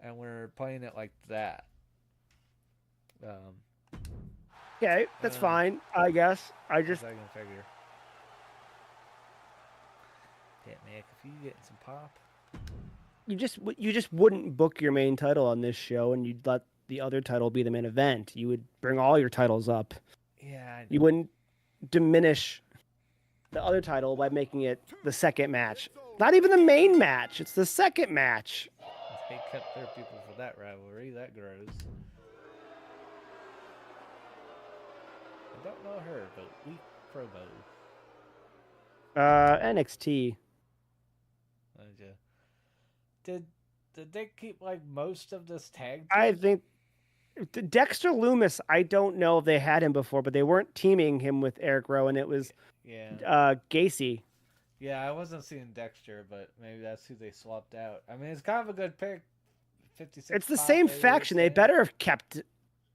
and we're playing it like that. Okay, that's fine, I guess. I can figure. Yeah, Mac, if you getting some pop, you just wouldn't book your main title on this show, and you'd let the other title be the main event. You would bring all your titles up. Yeah, you wouldn't diminish the other title by making it the second match. Not even the main match. It's the second match. They kept their people for that rivalry. That grows. I don't know her, but weak promo. NXT. Did they keep like most of this tag team? I think Dexter Loomis, I don't know if they had him before, but they weren't teaming him with Eric Rowan. It was Gacy. Yeah, I wasn't seeing Dexter, but maybe that's who they swapped out. I mean, it's kind of a good pick. 56. It's the same faction. They better have kept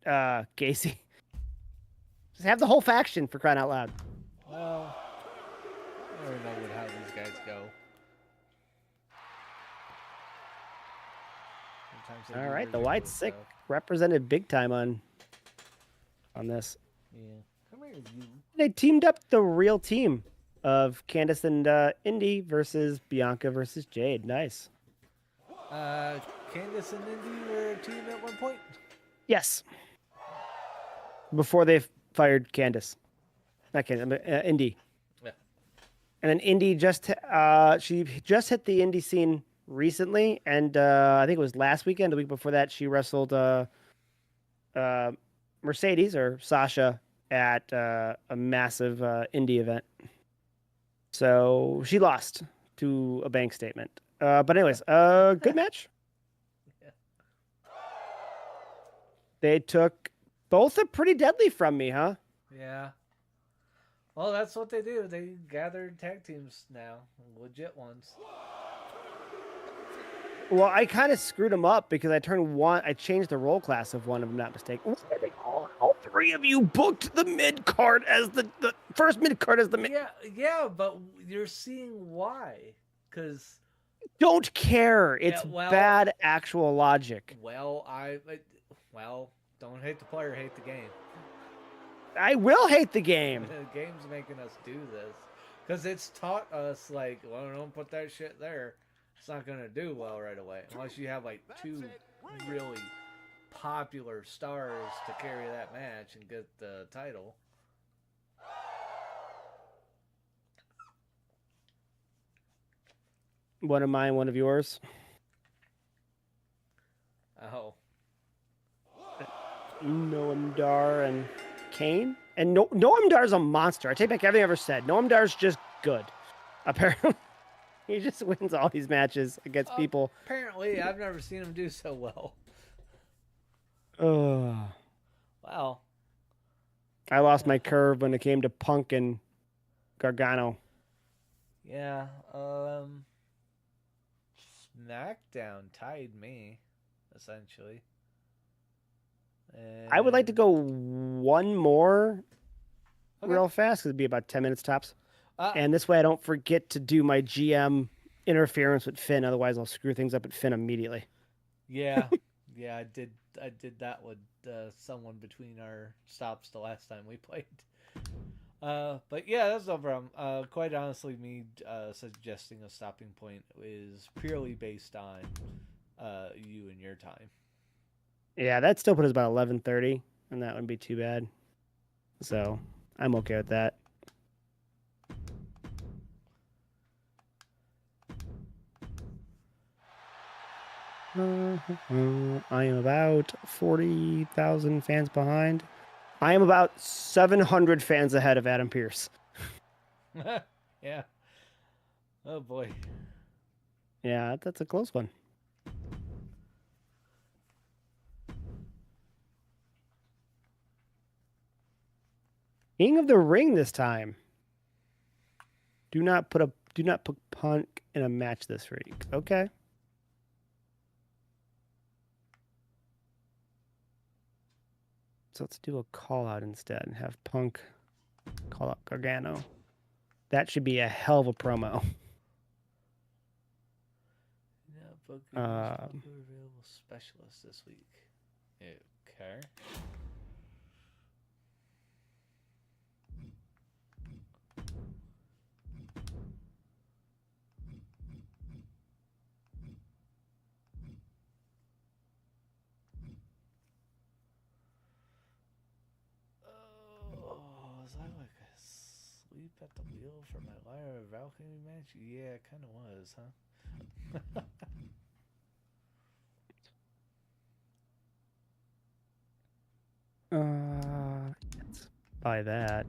Gacy. Just have the whole faction, for crying out loud. Well, I never know how these guys go. All right, the White Sick represented big time on this. Yeah, come here, you. They teamed up the real team of Candice and Indy versus Bianca versus Jade. Nice. Candice and Indy were a team at one point? Yes. Before they fired Candice. Not Candice, Indy. Yeah. And then Indy she just hit the indie scene recently, and I think it was last weekend, the week before that, she wrestled Mercedes or Sasha at a massive indie event. So she lost to a bank statement. But anyways, good match. Yeah. They took both are pretty deadly from me, huh? Yeah. Well, that's what they do. They gather tag teams now, legit ones. Well, I kind of screwed them up because I changed the role class of one, if I'm not mistaken. All three of you booked the mid card as the first mid card as the mid. Yeah, but you're seeing why. Because, Don't care. It's bad actual logic. well, don't hate the player, hate the game. I will hate the game. The game's making us do this. Because it's taught us, like, well, don't put that shit there. It's not going to do well right away. Unless you have, like, two really popular stars to carry that match and get the title. One of mine, one of yours. Oh. Noam Dar and Kane. And Noam Dar's a monster. I take back everything I ever said. Noam Dar's just good. Apparently, he just wins all these matches against people. Apparently, I've never seen him do so well. Wow. I lost my curve when it came to Punk and Gargano. Yeah. SmackDown tied me, essentially. And I would like to go one more real fast because it'd be about 10 minutes tops. And this way I don't forget to do my GM interference with Finn. Otherwise, I'll screw things up at Finn immediately. Yeah. Yeah, I did that with someone between our stops the last time we played. But yeah, that's no problem. Quite honestly, me suggesting a stopping point is purely based on you and your time. Yeah, that still put us about 11:30, and that wouldn't be too bad. So I'm okay with that. I am about 40,000 fans behind. I am about 700 fans ahead of Adam Pearce. Yeah. Oh boy. Yeah, that's a close one. King of the Ring this time. Do not put Punk in a match this week. Okay. So let's do a call out instead and have Punk call out Gargano. That should be a hell of a promo. Yeah, book available specialist this week. Okay. Was I like asleep at the wheel for my Lyra Valkyrie match? Yeah, it kind of was, huh? Let's buy that.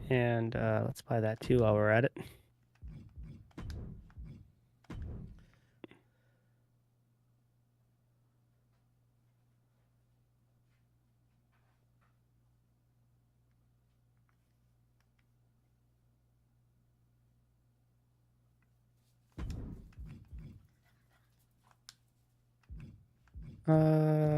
And let's buy that too while we're at it. Let's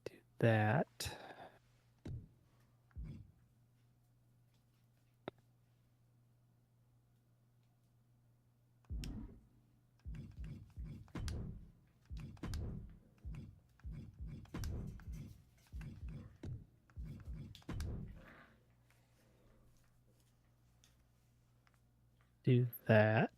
do that. Do that.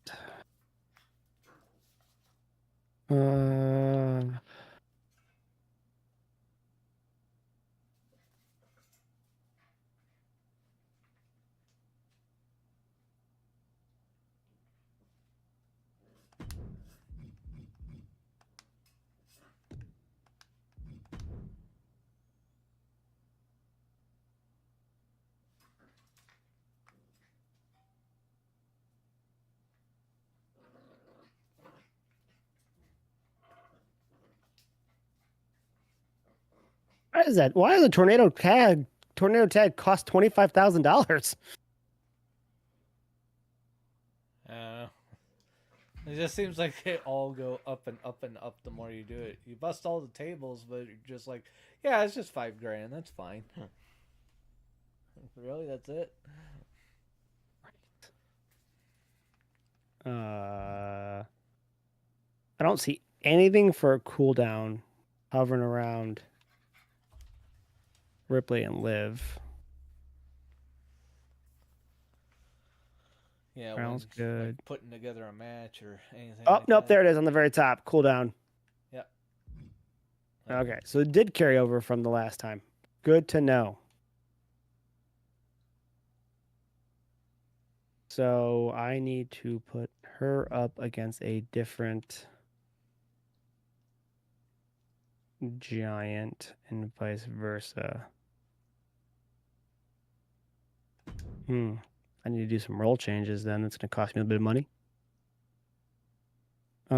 Why is that? Why does a tornado tag cost $25,000? It just seems like they all go up and up and up the more you do it. You bust all the tables, but you're just like, yeah, it's just $5,000. That's fine. Really, that's it? I don't see anything for a cooldown hovering around Ripley and Liv. Yeah, Sounds when good. like putting together a match or anything. Oh, like nope, that. there it is on the very top. Cooldown. Yep. Okay, so it did carry over from the last time. Good to know. So I need to put her up against a different giant and vice versa. I need to do some role changes then. That's going to cost me a bit of money. Do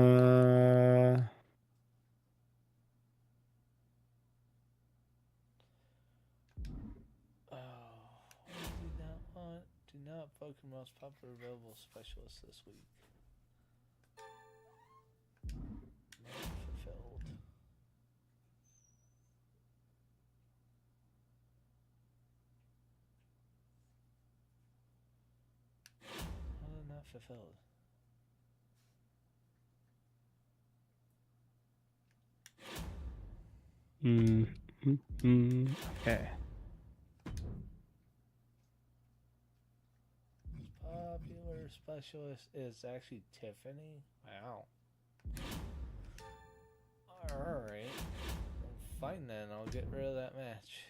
not poke the most popular available specialist this week. Not fulfilled. Not fulfilled. Okay. Popular specialist is actually Tiffany. Wow. Alright. Fine then, I'll get rid of that match.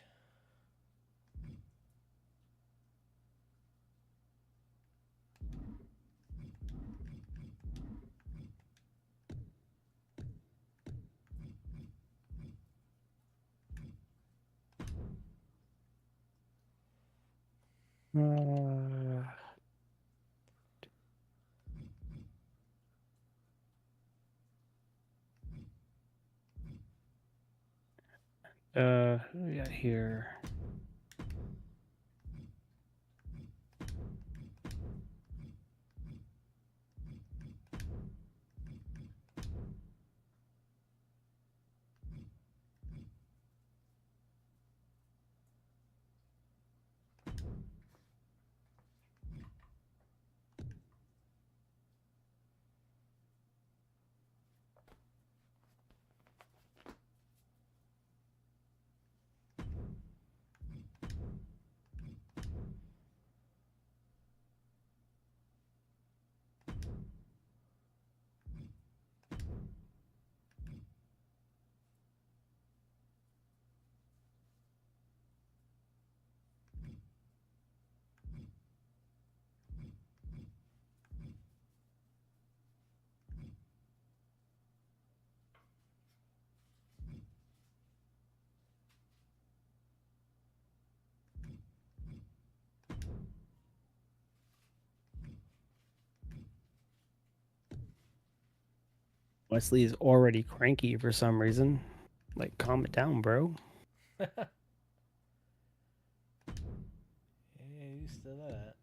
Who we got here? Wesley is already cranky for some reason. Like, calm it down, bro. Yeah, used to that.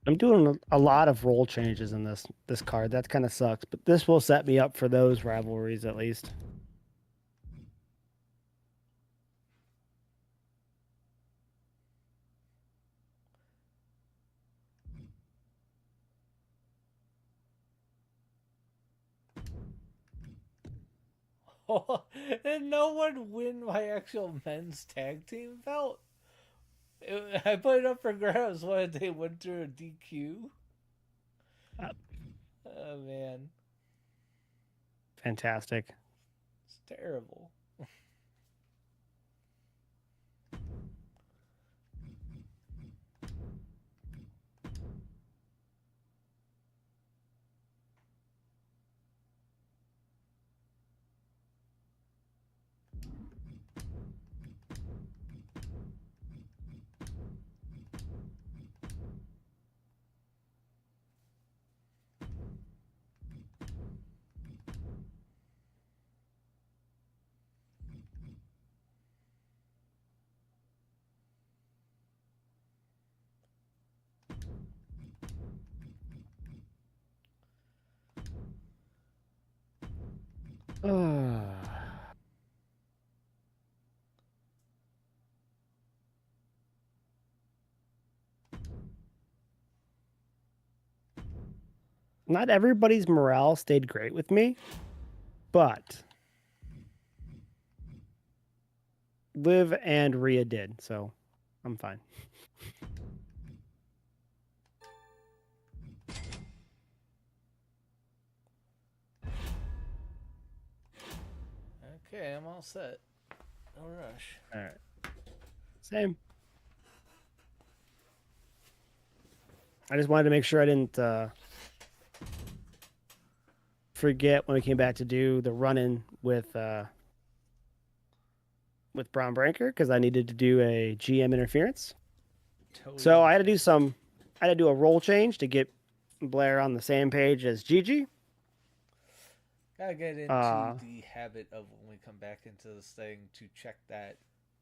I'm doing a lot of role changes in this card. That kind of sucks, but this will set me up for those rivalries at least. Did no one win my actual men's tag team belt? I put it up for grabs when they went through a DQ. Oh man. Fantastic. It's terrible. Not everybody's morale stayed great with me, but Liv and Rhea did, so I'm fine. Okay, I'm all set. No rush. All right. Same. I just wanted to make sure I didn't forget when we came back to do the run-in with Braun Breaker because I needed to do a GM interference. Totally So I had to do a role change to get Blair on the same page as Gigi. Gotta get into the habit of when we come back into this thing to check that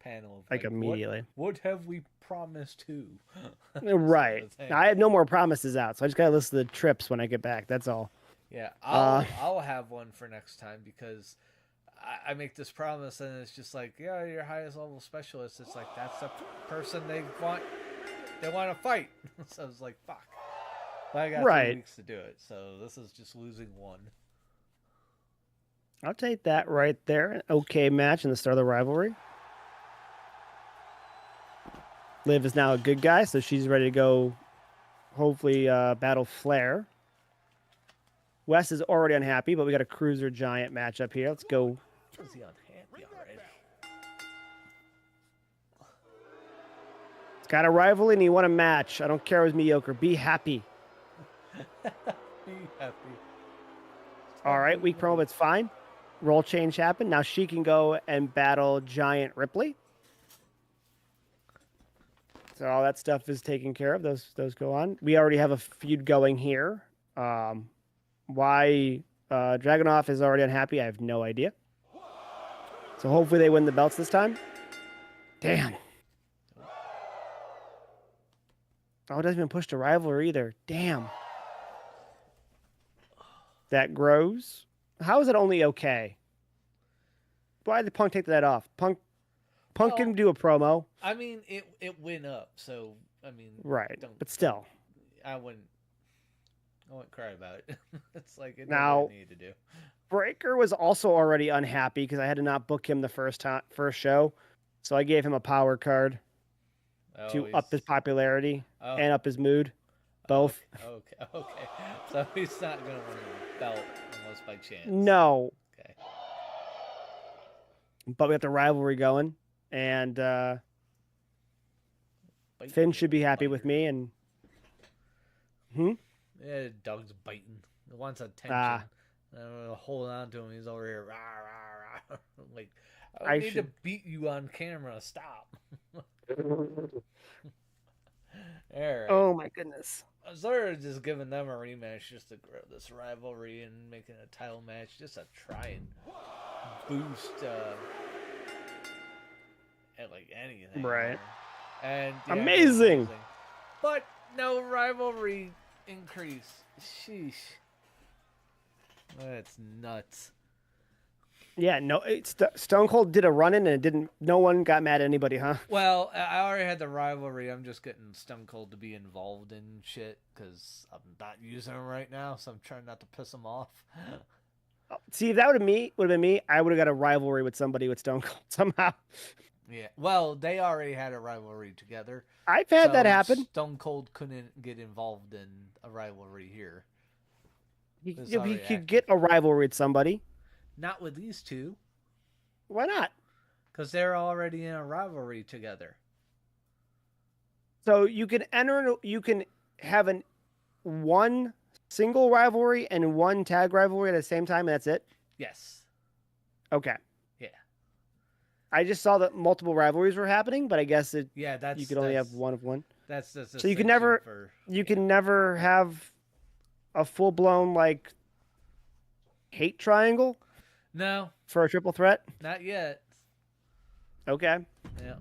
panel of Like immediately. What have we promised who? Right. I have no more promises out, so I just gotta list the trips when I get back. That's all. Yeah, I'll have one for next time because I make this promise and it's just like, yeah, your highest level specialist. It's like that's the person they want to fight. So I was like, fuck. But I got 2 weeks to do it, so this is just losing one. I'll take that right there. An okay match in the start of the rivalry. Liv is now a good guy, so she's ready to go, hopefully, battle Flair. Wes is already unhappy, but we got a Cruiser Giant matchup here. Let's go. Is he unhappy already? It's got a rivalry and you want a match. I don't care if it's mediocre. Be happy. Be happy. All right, weak promo, but it's fine. Role change happened. Now she can go and battle Giant Ripley. So all that stuff is taken care of. Those go on. We already have a feud going here. Why Dragunov is already unhappy, I have no idea. So hopefully they win the belts this time. Damn. Oh, it doesn't even push to rivalry either. Damn. That grows. How is it only okay? Why did Punk take that off? Punk can do a promo. I mean, it went up, so I mean, right? But still, I wouldn't cry about it. It's like it now need to do. Breaker was also already unhappy because I had to not book him the first show, so I gave him a power card to up his popularity and up his mood, both. Okay. So he's not gonna win the belt unless by chance. No. Okay. But we have the rivalry going, and Finn should be happy with me. And yeah, dog's biting. He wants attention. Hold on to him. He's over here. Rah, rah, rah. Like, I need to beat you on camera. Stop. Right. Oh my goodness. I was sort of just giving them a rematch just to grow this rivalry and making a title match just to try and boost at like anything. Right. And amazing. But no rivalry increase. Sheesh. That's nuts. Yeah, no, Stone Cold did a run-in and it didn't. No one got mad at anybody, huh? Well, I already had the rivalry. I'm just getting Stone Cold to be involved in shit because I'm not using him right now, so I'm trying not to piss him off. See, if that would have been me, I would have got a rivalry with somebody with Stone Cold somehow. Yeah, well, they already had a rivalry together. I've had that happen. Stone Cold couldn't get involved in a rivalry here. He could get a rivalry with somebody. Not with these two, Why not? because they're already in a rivalry together. So you can you can have one single rivalry and one tag rivalry at the same time, and that's it? Yes. Okay. Yeah. I just saw that multiple rivalries were happening, but I guess Yeah, you could only have one of one. That's the So you can never can never have a full blown like hate triangle No, for a triple threat. not yet. Okay. Yeah.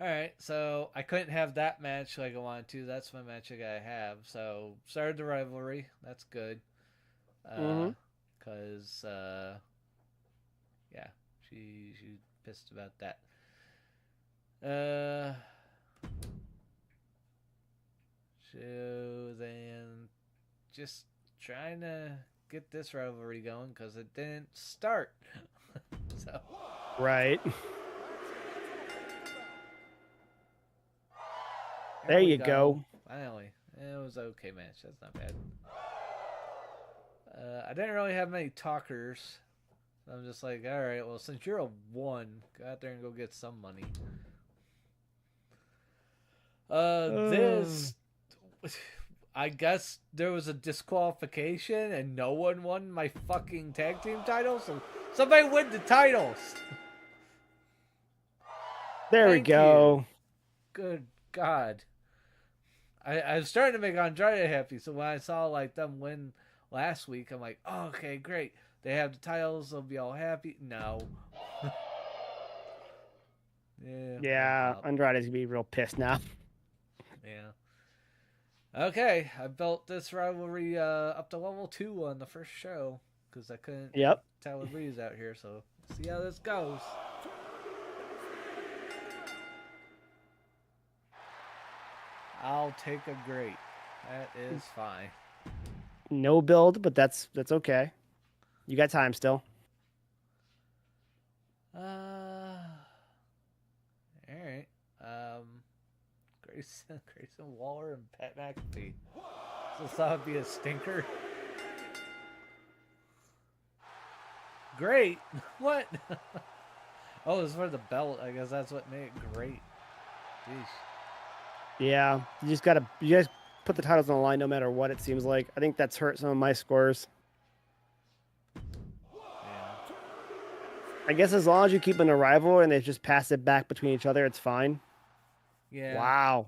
All right, so I couldn't have that match like I wanted to. That's my match I gotta have. So started the rivalry. That's good. Cause yeah, she's pissed about that. So then, just trying to get this rivalry going because it didn't start. So Right. there There we you go. Finally, it was an okay match. That's not bad. I didn't really have many talkers. I'm just like, all right, well, since you're a 1, go out there and go get some money. This, I guess there was a disqualification and no one won my fucking tag team title, so somebody win the titles. There we Thank go. you. Good God. I was starting to make Andrade happy, so when I saw like them win last week, I'm like, oh, okay, great. They have the titles, they'll be all happy. No. Yeah, Andrade's gonna be real pissed now. Yeah. Okay, I built this rivalry up to level 2 on the first show because I couldn't tell the breeze out here, so see how this goes. I'll take a great. That is fine. No build, but that's okay. You got time still. All right. Grayson Waller and Pat McAfee. So that would be a stinker. Great. What? Oh, it's for the belt. I guess that's what made it great. Jeez. Yeah, you guys put the titles on the line no matter what, it seems like. I think that's hurt some of my scores. Yeah. I guess as long as you keep an rival and they just pass it back between each other, it's fine. Yeah. Wow.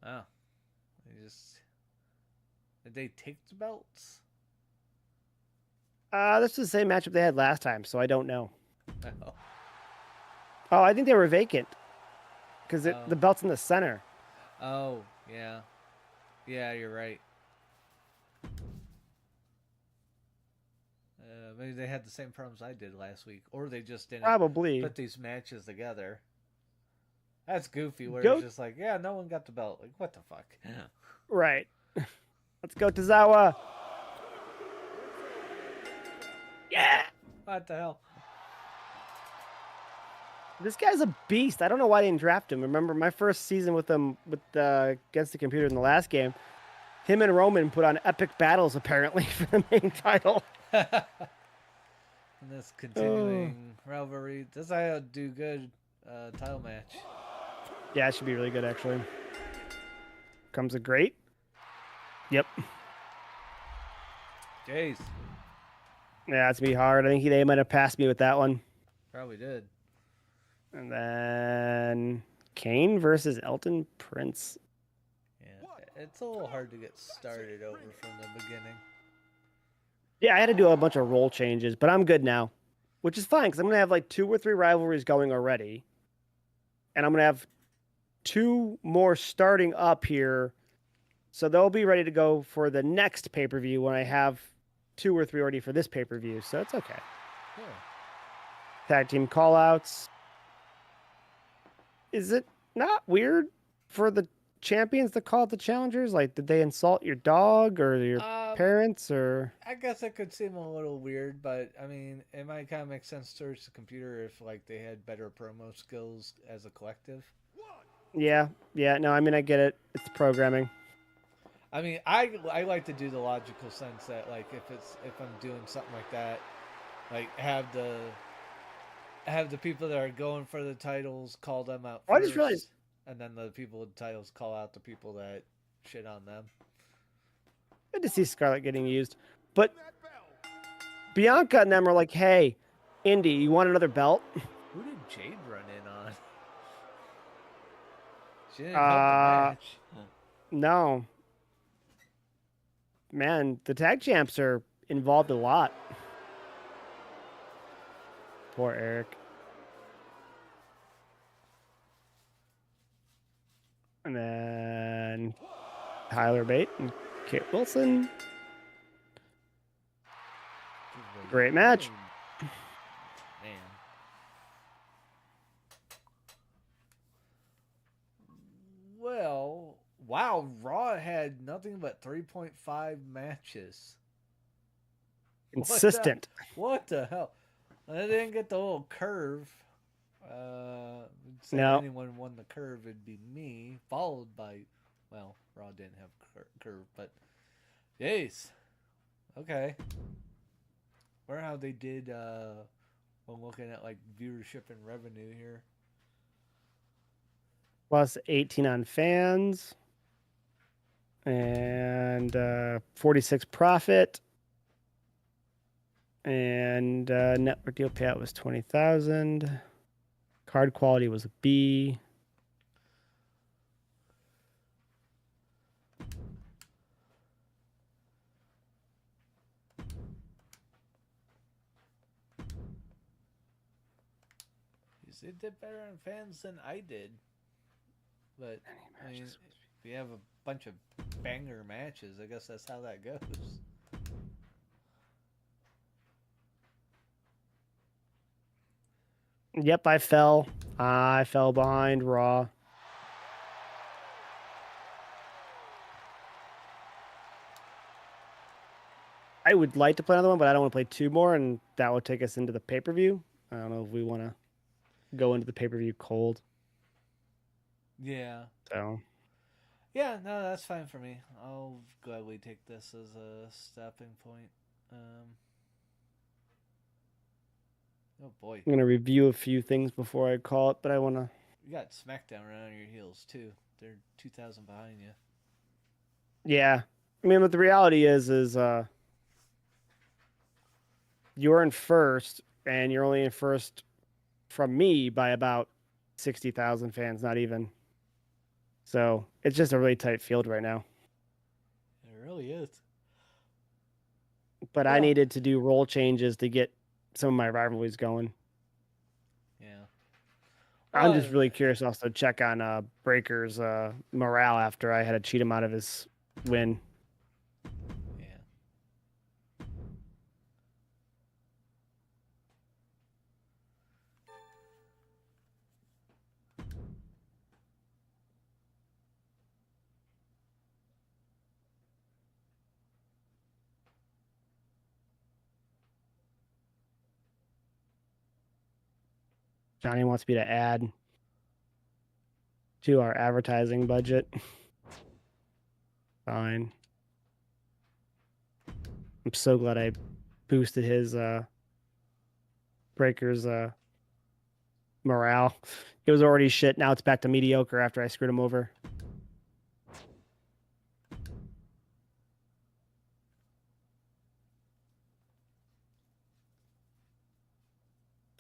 Oh. Did they take the belts? This is the same matchup they had last time, so I don't know. Oh. Oh, I think they were vacant. Because the belt's in the center. Oh, yeah. Yeah, you're right. Maybe they had the same problems I did last week. Or they just didn't put these matches together. That's goofy, where it's just like, yeah, no one got the belt. Like, what the fuck? Right. Let's go, Tozawa. Yeah! What the hell? This guy's a beast. I don't know why they didn't draft him. Remember my first season with him against the computer in the last game. Him and Roman put on epic battles apparently for the main title. And this continuing rivalry. This I do good title match. Yeah, it should be really good actually. Comes a great. Yep. Jeez. Yeah, it's gonna be hard. I think they might have passed me with that one. Probably did. And then Kane versus Elton Prince. Yeah, it's a little hard to get started over from the beginning. Yeah, I had to do a bunch of role changes, but I'm good now, which is fine because I'm gonna have like 2 or 3 rivalries going already, and I'm gonna have 2 more starting up here, so they'll be ready to go for the next pay-per-view when I have 2 or 3 already for this pay-per-view. So it's okay. Yeah. Tag team callouts. Is it not weird for the champions to call it the challengers? Like, did they insult your dog or your parents or? I guess it could seem a little weird, but I mean, it might kind of make sense towards the computer if like they had better promo skills as a collective. Yeah. No, I mean, I get it. It's programming. I mean, I like to do the logical sense that like if I'm doing something like that, like have the people that are going for the titles call them out I first, just realized and then the people with the titles call out the people that shit on them. good to see Scarlett getting used, but Bianca and them are like, "Hey, Indy, you want another belt?" Who did Jade run in on? She didn't help the Uh, match. no, man, the tag champs are involved a lot. Poor Eric. And then Tyler Bate and Kit Wilson. Great match. Man. Well, wow, Raw had nothing but 3.5 matches. Consistent. What the hell? I didn't get the little curve. Say No. anyone won the curve, it'd be me, followed by, well, Raw didn't have curve, but yes, okay. Wonder how they did when looking at like viewership and revenue here. Plus 18 on fans. And 46 profit. And network deal payout was 20,000. Card quality was a B. It did better on fans than I did. But I mean, if you have a bunch of banger matches, I guess that's how that goes. Yep, I fell. I fell behind Raw. I would like to play another one, but I don't want to play two more, and that would take us into the pay-per-view. I don't know if we want to go into the pay-per-view cold. Yeah. So. Yeah, no, that's fine for me. I'll gladly take this as a stepping point. Oh boy. I'm going to review a few things before I call it, but I want to... You got SmackDown right on your heels, too. They're 2,000 behind you. Yeah. I mean, but the reality is you're in first, and you're only in first from me by about 60,000 fans, not even. So it's just a really tight field right now. It really is. But Well, I needed to do role changes to get some of my rivalries going. Yeah. I'm just really curious also to check on Breaker's morale after I had to cheat him out of his win. Yeah. Johnny wants me to add to our advertising budget. Fine. I'm so glad I boosted his Breaker's morale. It was already shit. Now it's back to mediocre after I screwed him over.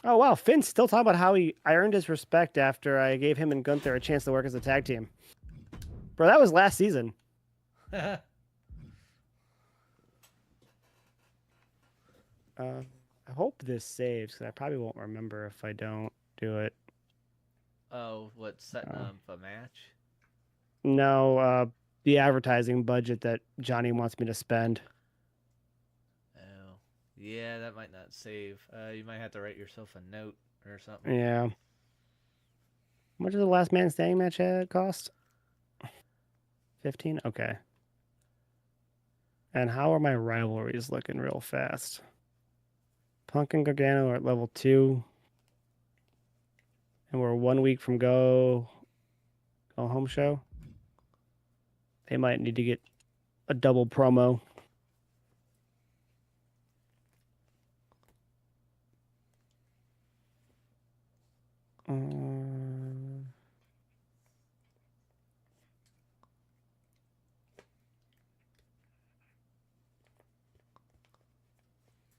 Oh, wow. Finn's still talking about how I earned his respect after I gave him and Gunther a chance to work as a tag team. Bro, that was last season. I hope this saves, because I probably won't remember if I don't do it. Oh, what, setting up a match? No, the advertising budget that Johnny wants me to spend. Oh. Yeah, that might not save. You might have to write yourself a note or something. Yeah. How much does the last man standing match cost? 15? Okay. And how are my rivalries looking real fast? Punk and Gargano are at level 2. And we're 1 week from go home show. They might need to get a double promo.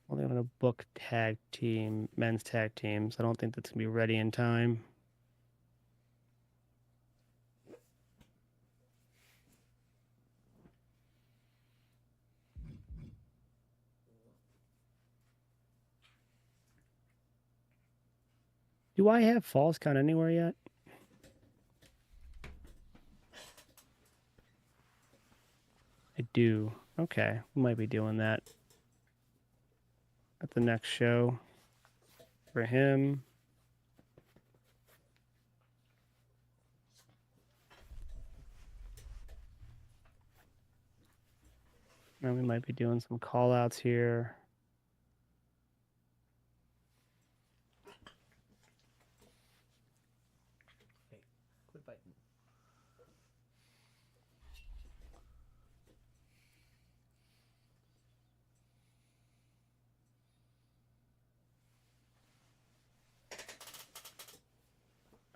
Well, they're going to book men's tag teams. I don't think that's going to be ready in time. Do I have Falls Count anywhere yet? I do. Okay, we might be doing that at the next show for him. And we might be doing some call outs here. Hey, quit biting.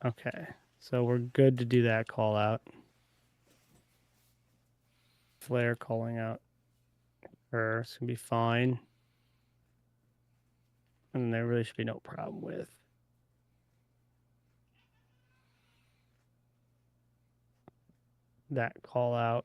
Okay, so we're good to do that call out. Flair calling out her. It's going to be fine. And there really should be no problem with that call out.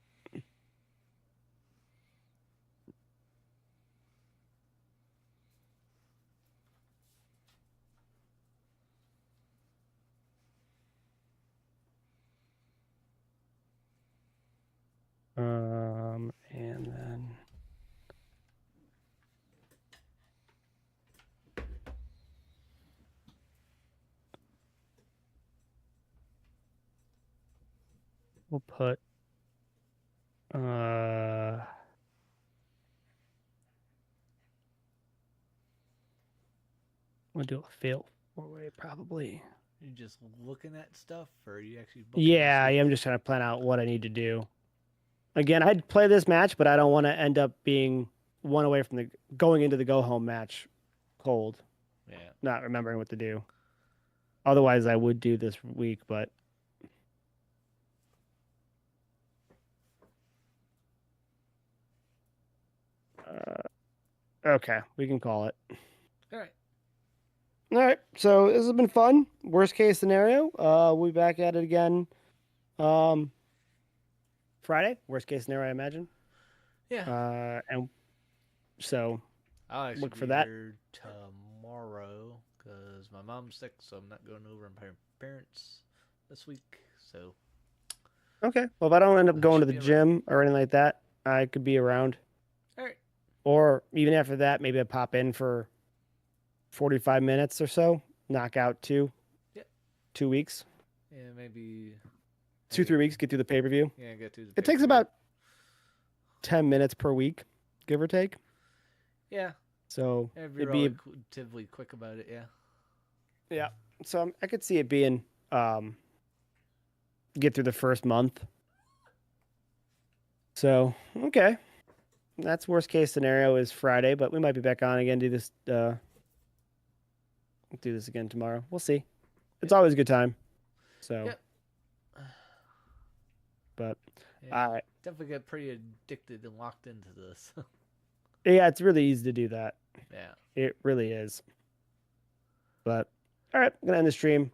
And then we'll put we'll do a fail 4-way probably. You just looking at stuff, or are you actually booking Yeah, this week? I'm just trying to plan out what I need to do. Again, I'd play this match, but I don't want to end up being one away from the going into the go home match cold, Yeah. not remembering what to do. Otherwise, I would do this week, but okay, we can call it. All right. All right, so this has been fun. Worst case scenario, we'll be back at it again Friday. Worst case scenario, I imagine. Yeah. And so I'll actually look for be that. here tomorrow because my mom's sick, so I'm not going over and my parents this week. So Okay. Well, if I don't end up going to should the be gym or anything like that, I could be around. all right. Or even after that, maybe I pop in for 45 minutes or so, knock out 2 weeks, Yeah, maybe 2-3 weeks, get through the pay-per-view. Yeah, get to the It takes pay-per-view. about 10 minutes per week, give or take. Yeah. So I'd be it'd be relatively quick about it. Yeah. yeah. So I could see it being get through the first month. So okay, that's worst case scenario is Friday, but we might be back on again. Do this again tomorrow. We'll see. It's always a good time. So, Yep. but Yeah. all right. Definitely get pretty addicted and locked into this. Yeah, it's really easy to do that. Yeah. It really is. But all right, I'm gonna end the stream.